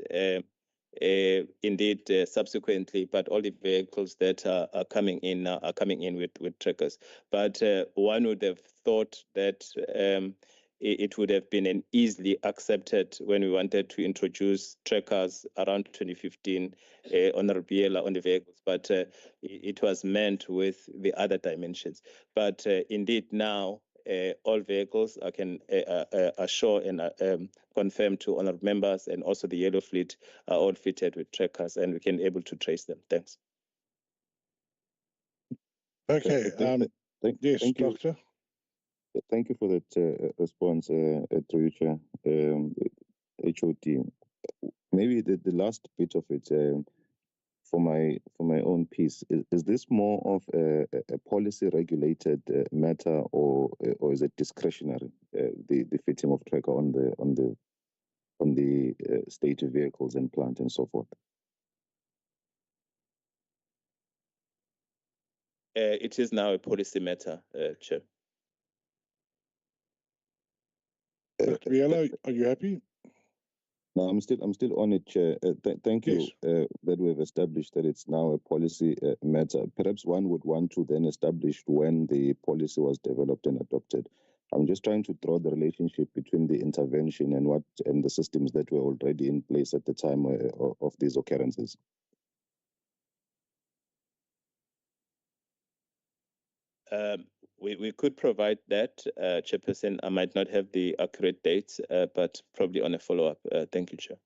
indeed, subsequently, but all the vehicles that are coming in now are coming in with trackers. But one would have thought that it would have been an easily accepted when we wanted to introduce trackers around 2015 on Biela on the vehicles, but it was meant with the other dimensions. But indeed now all vehicles I can assure and confirm to honourable members, and also the yellow fleet are all fitted with trackers, and we can able to trace them. Thanks. Okay. Yes, thank you. Doctor. Thank you for that response, through you, Chair. HOD. Maybe the last bit of it, for my own piece, is this more of a policy regulated matter, or is it discretionary? The fitting of tracker on the state vehicles and plant and so forth. It is now a policy matter, Chair. Dr. Biela, are you happy? No, I'm still on it, Chair. Thank you that we've established that it's now a policy matter. Perhaps one would want to then establish when the policy was developed and adopted. I'm just trying to draw the relationship between the intervention and the systems that were already in place at the time of these occurrences. We could provide that, Chairperson. I might not have the accurate dates, but probably on a follow-up. Thank you, Chair.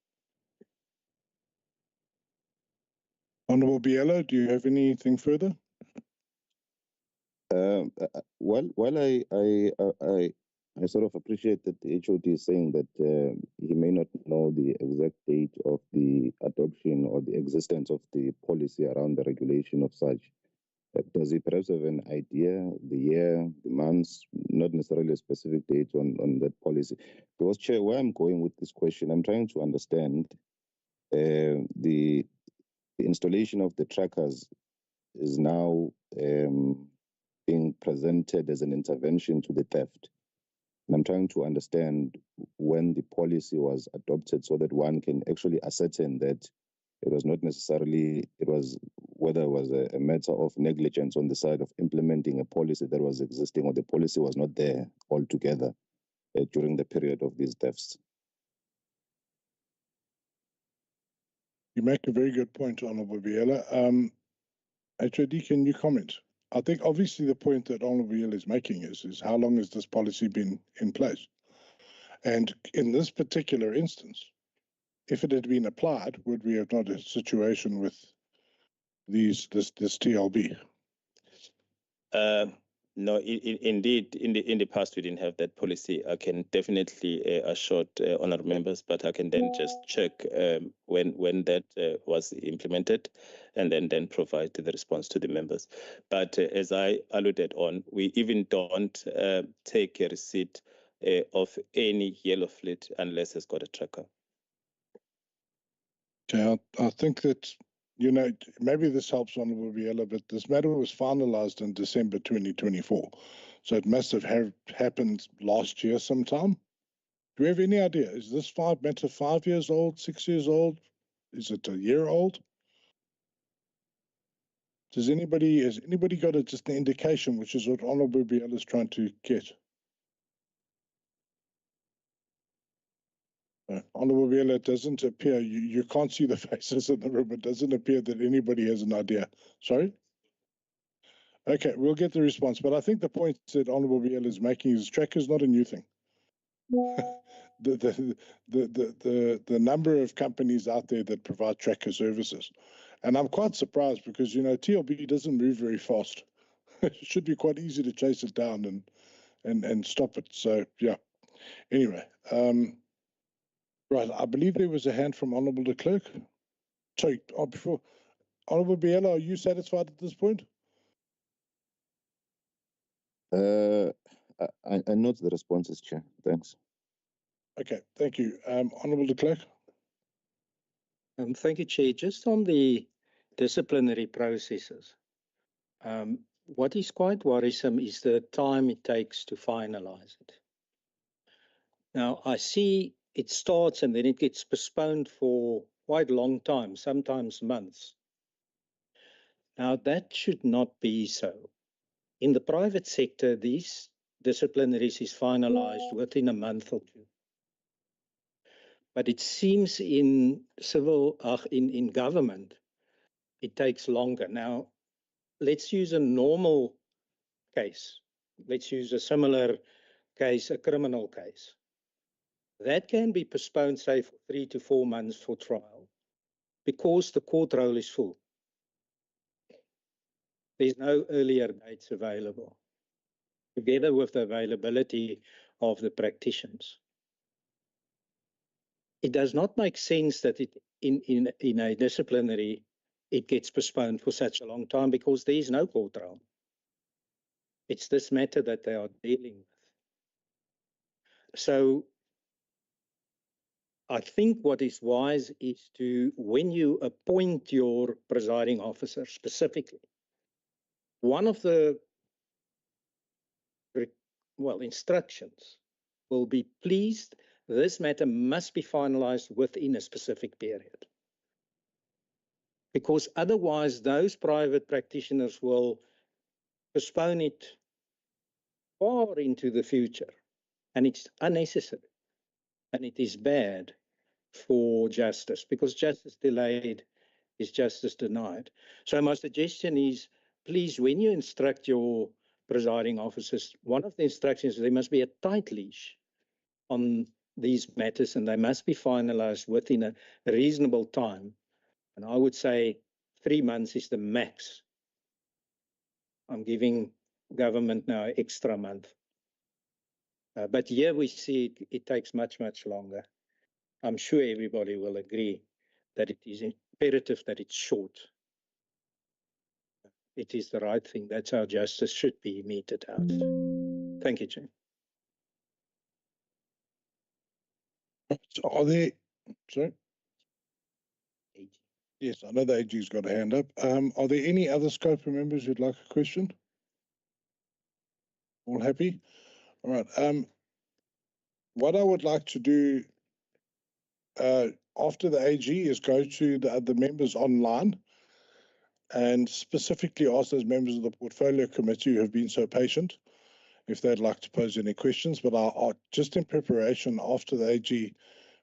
Honourable Biela, do you have anything further? While I sort of appreciate that the HOD is saying that he may not know the exact date of the adoption or the existence of the policy around the regulation of such. Does he perhaps have an idea, the year, the months, not necessarily a specific date on that policy? Because, Chair, where I'm going with this question, I'm trying to understand the installation of the trackers is now being presented as an intervention to the theft. And I'm trying to understand when the policy was adopted so that one can actually ascertain that it was not necessarily, whether it was a matter of negligence on the side of implementing a policy that was existing, or the policy was not there altogether during the period of these thefts. You make a very good point, Honourable Biela. HOD, can you comment? I think obviously the point that Honourable Biela is making is how long has this policy been in place? And in this particular instance, if it had been applied, would we have not a situation with this TLB? No, indeed, in the past we didn't have that policy. I can definitely assure honourable members, but I can then just check when that was implemented, and then provide the response to the members. But as I alluded on, we even don't take a receipt of any yellow fleet unless it's got a tracker. Okay, I think that, you know, maybe this helps Honourable Biela, but this matter was finalised in December 2024. So it must have happened last year sometime. Do we have any idea? Is this matter 5 years old, 6 years old? Is it a year old? Has anybody got just an indication, which is what Honourable Biela is trying to get? Honourable Biela, it doesn't appear, you can't see the faces in the room, it doesn't appear that anybody has an idea. Sorry? Okay, we'll get the response, but I think the point that Honourable Biela is making is tracker is not a new thing. The number of companies out there that provide tracker services, and I'm quite surprised because, you know, TLB doesn't move very fast. It should be quite easy to chase it down and stop it. So yeah. Anyway, right. I believe there was a hand from Honourable de Klerk. Sorry, before Honourable Biela, are you satisfied at this point? I note the responses, Chair. Thanks. Okay, thank you. Honourable de Klerk. Thank you, Chair. Just on the disciplinary processes, what is quite worrisome is the time it takes to finalise it. Now, I see it starts and then it gets postponed for quite a long time, sometimes months. Now, that should not be so. In the private sector, these disciplinaries is finalised within a month or two. But it seems in in government, it takes longer. Now, let's use a normal case. Let's use a similar case, a criminal case. That can be postponed, say, for 3 to 4 months for trial because the court roll is full. There's no earlier dates available, together with the availability of the practitioners. It does not make sense that it in a disciplinary, it gets postponed for such a long time because there is no court roll. It's this matter that they are dealing with. So I think what is wise is to, when you appoint your presiding officer specifically, one of the instructions will be, pleased, this matter must be finalized within a specific period. Because otherwise those private practitioners will postpone it far into the future, and it's unnecessary, and it is bad for justice, because justice delayed is justice denied. So my suggestion is, please, when you instruct your presiding officers, one of the instructions is there must be a tight leash on these matters, and they must be finalized within a reasonable time. And I would say 3 months is the max. I'm giving government now an extra month. But here we see it takes much, much longer. I'm sure everybody will agree that it is imperative that it's short. It is the right thing. That's how justice should be meted out. Thank you, Chair. So are there, sorry? Yes, I know the AG's got a hand up. Are there any other SCOPA members who'd like a question? All happy? All right. What I would like to do after the AG is go to the other members online and specifically ask those members of the portfolio committee who have been so patient if they'd like to pose any questions. But I'll just in preparation after the AG,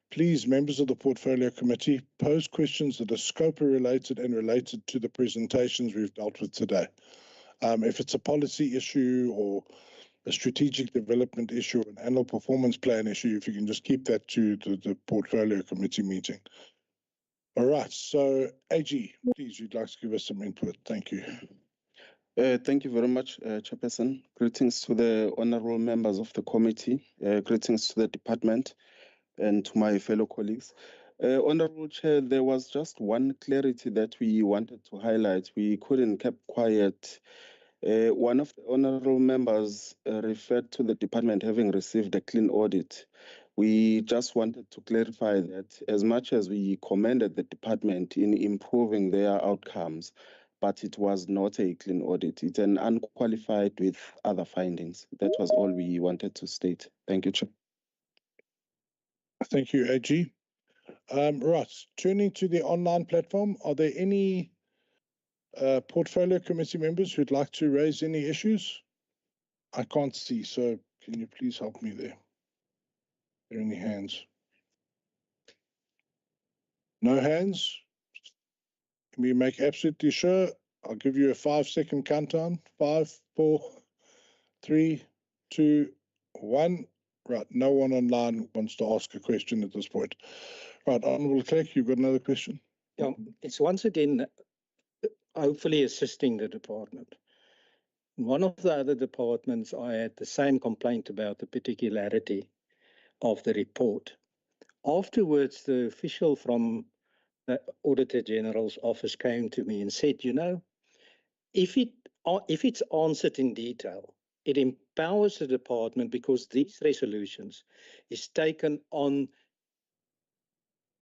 please, members of the portfolio committee, pose questions that are SCOPA related and related to the presentations we've dealt with today. If it's a policy issue or a strategic development issue, an annual performance plan issue, if you can just keep that to the portfolio committee meeting. All right, so AG, please, you'd like to give us some input. Thank you. Thank you very much, Chairperson. Greetings to the honorable members of the committee. Greetings to the department and to my fellow colleagues. Honorable Chair, there was just one clarity that we wanted to highlight. We couldn't keep quiet. One of the honorable members referred to the department having received a clean audit. We just wanted to clarify that as much as we commended the department in improving their outcomes, but it was not a clean audit. It's an unqualified with other findings. That was all we wanted to state. Thank you, Chair. Thank you, AG. Right, turning to the online platform, are there any portfolio committee members who'd like to raise any issues? I can't see, so can you please help me there? Are there any hands? No hands? Can we make absolutely sure? I'll give you a 5-second countdown. 5, 4, 3, 2, 1. Right, no one online wants to ask a question at this point. Right, Honourable Clerk, you've got another question? Yeah, it's once again hopefully assisting the department. In one of the other departments, I had the same complaint about the particularity of the report. Afterwards, the official from the Auditor General's office came to me and said, you know, if it's answered in detail, it empowers the department because these resolutions is taken on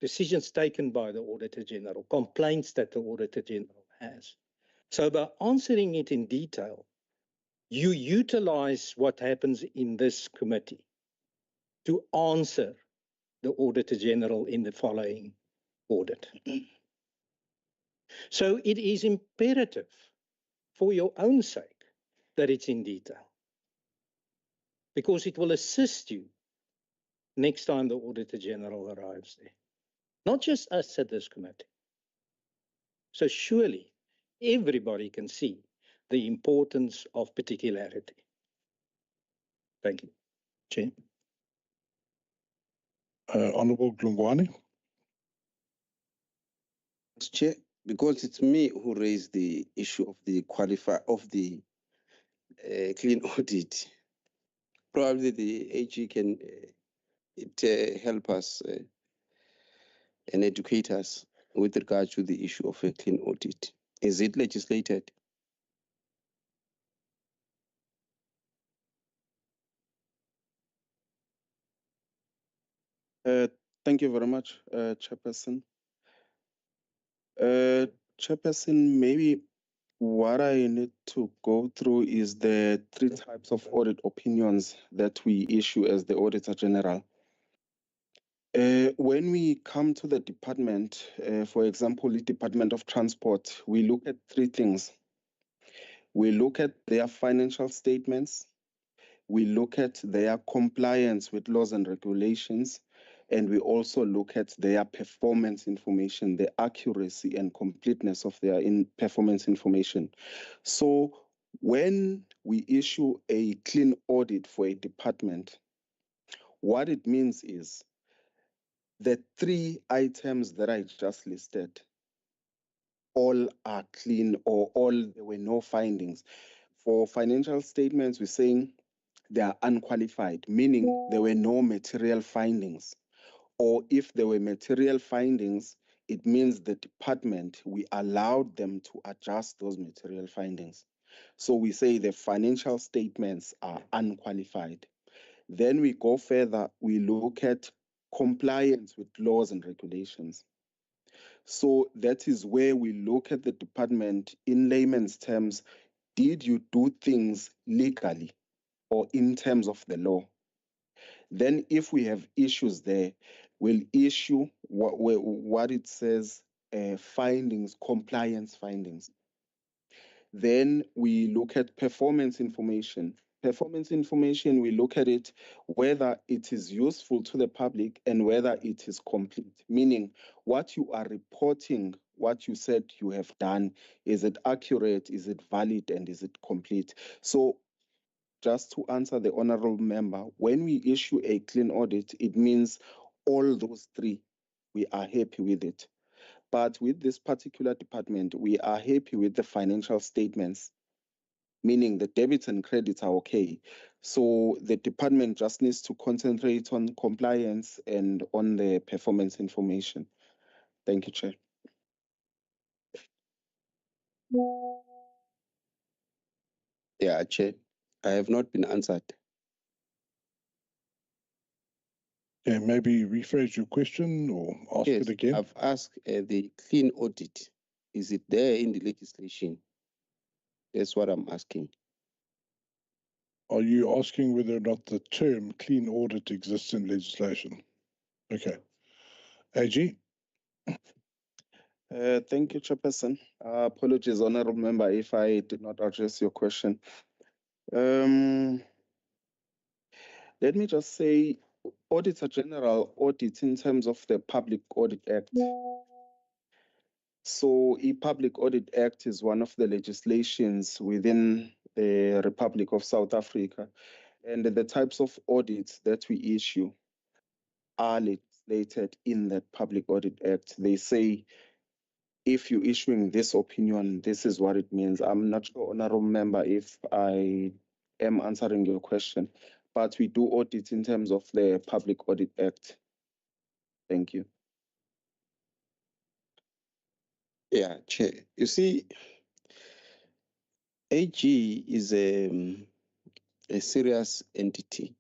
decisions taken by the Auditor General, complaints that the Auditor General has. So by answering it in detail, you utilize what happens in this committee to answer the Auditor General in the following audit. So it is imperative for your own sake that it's in detail, because it will assist you next time the Auditor General arrives there. Not just us at this committee. So surely everybody can see the importance of particularity. Thank you, Chair. Honourable Glungwane. Chair, because it's me who raised the issue of the clean audit. Probably the AG can help us and educate us with regard to the issue of a clean audit. Is it legislated? Thank you very much, Chairperson. Chairperson, maybe what I need to go through is the 3 types of audit opinions that we issue as the Auditor General. When we come to the department, for example, the Department of Transport, we look at 3 things. We look at their financial statements, we look at their compliance with laws and regulations, and we also look at their performance information, the accuracy and completeness of their performance information. So when we issue a clean audit for a department, what it means is the 3 items that I just listed, all are clean, or there were no findings. For financial statements, we're saying they are unqualified, meaning there were no material findings. Or if there were material findings, it means the department, we allowed them to adjust those material findings. So we say the financial statements are unqualified. Then we go further, we look at compliance with laws and regulations. So that is where we look at the department in layman's terms. Did you do things legally or in terms of the law? Then if we have issues there, we'll issue what it says, findings, compliance findings. Then we look at performance information. Performance information, we look at it, whether it is useful to the public and whether it is complete, meaning what you are reporting, what you said you have done, is it accurate, is it valid, and is it complete? So just to answer the honorable member, when we issue a clean audit, it means all those 3, we are happy with it. But with this particular department, we are happy with the financial statements. meaning the debits and credits are okay. So the department just needs to concentrate on compliance and on the performance information. Thank you, Chair. Yeah, Chair, I have not been answered. Yeah, maybe rephrase your question or ask Yes, it again. I've asked the clean audit. Is it there in the legislation? That's what I'm asking. Are you asking whether or not the term clean audit exists in legislation? Okay. AG? Thank you, Chairperson. Apologies, Honourable Member, if I did not address your question. Let me just say, Auditor General audits in terms of the Public Audit Act. So, the Public Audit Act is one of the legislations within the Republic of South Africa, and the types of audits that we issue are legislated in that Public Audit Act. They say, if you're issuing this opinion, this is what it means. I'm not sure, Honourable Member, if I am answering your question, but we do audit in terms of the Public Audit Act. Thank you. Yeah, Chair. You see, AG is a serious entity,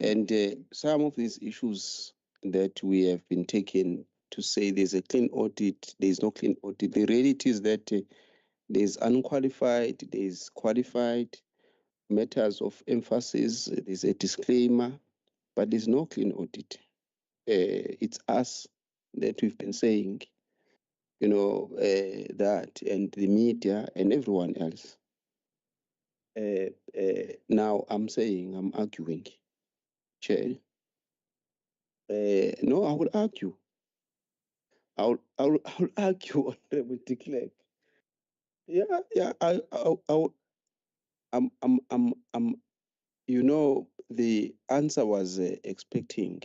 and some of these issues that we have been taken to say there's a clean audit, there's no clean audit. The reality is that there's unqualified, there's qualified, matters of emphasis, there's a disclaimer, but there's no clean audit. It's us that we've been saying, that, and the media and everyone else. Now I'm saying, I'm arguing, Chair. No, I will argue. I will argue, Honorable de Klerk. Yeah, the answer was expecting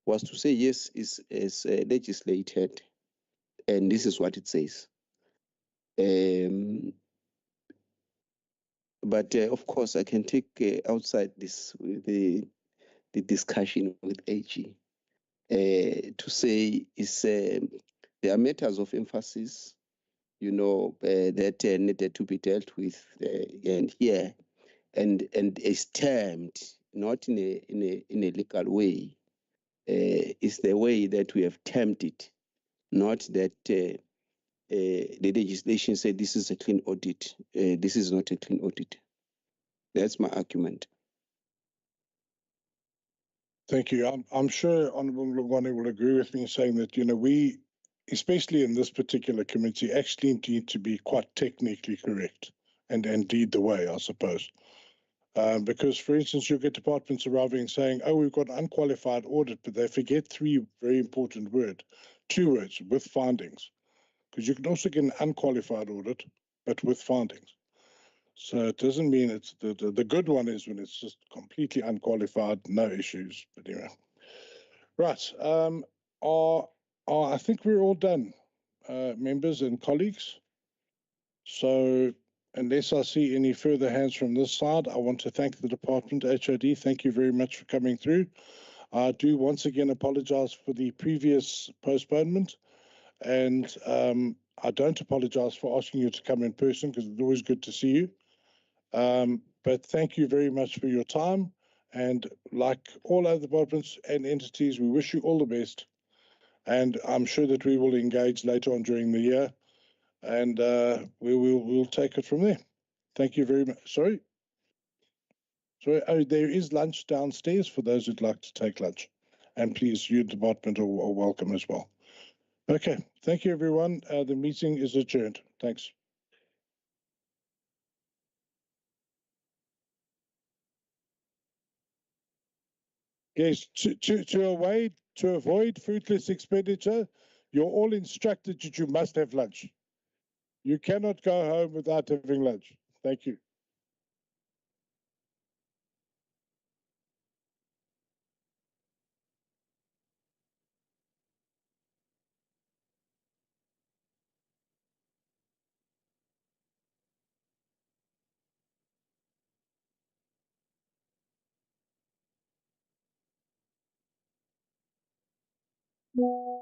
was to say yes, is legislated, and this is what it says. But of course, I can take outside this the discussion with AG to say is there are matters of emphasis, that needed to be dealt with, and here, and is termed not in a legal way. Is the way that we have termed it, not that the legislation said this is a clean audit. This is not a clean audit. That's my argument. Thank you. I'm sure Honourable Lugwane will agree with me in saying that, we, especially in this particular committee, actually need to be quite technically correct and lead the way, I suppose. Because, for instance, you'll get departments arriving and saying, oh, we've got an unqualified audit, but they forget three very important words, two words, with findings. Because you can also get an unqualified audit, but with findings. So it doesn't mean it's the good one is when it's just completely unqualified, no issues. But anyway, right. I think we're all done, members and colleagues. So unless I see any further hands from this side, I want to thank the department, HOD. Thank you very much for coming through. I do once again apologize for the previous postponement, and I don't apologize for asking you to come in person because it's always good to see you. But thank you very much for your time. And like all other departments and entities, we wish you all the best. And I'm sure that we will engage later on during the year. And we'll take it from there. Thank you very much. Sorry. Oh, there is lunch downstairs for those who'd like to take lunch. And please, your department are welcome as well. Okay. Thank you, everyone. The meeting is adjourned. Thanks. Yes, to avoid fruitless expenditure, you're all instructed that you must have lunch. You cannot go home without having lunch. Thank you. Thank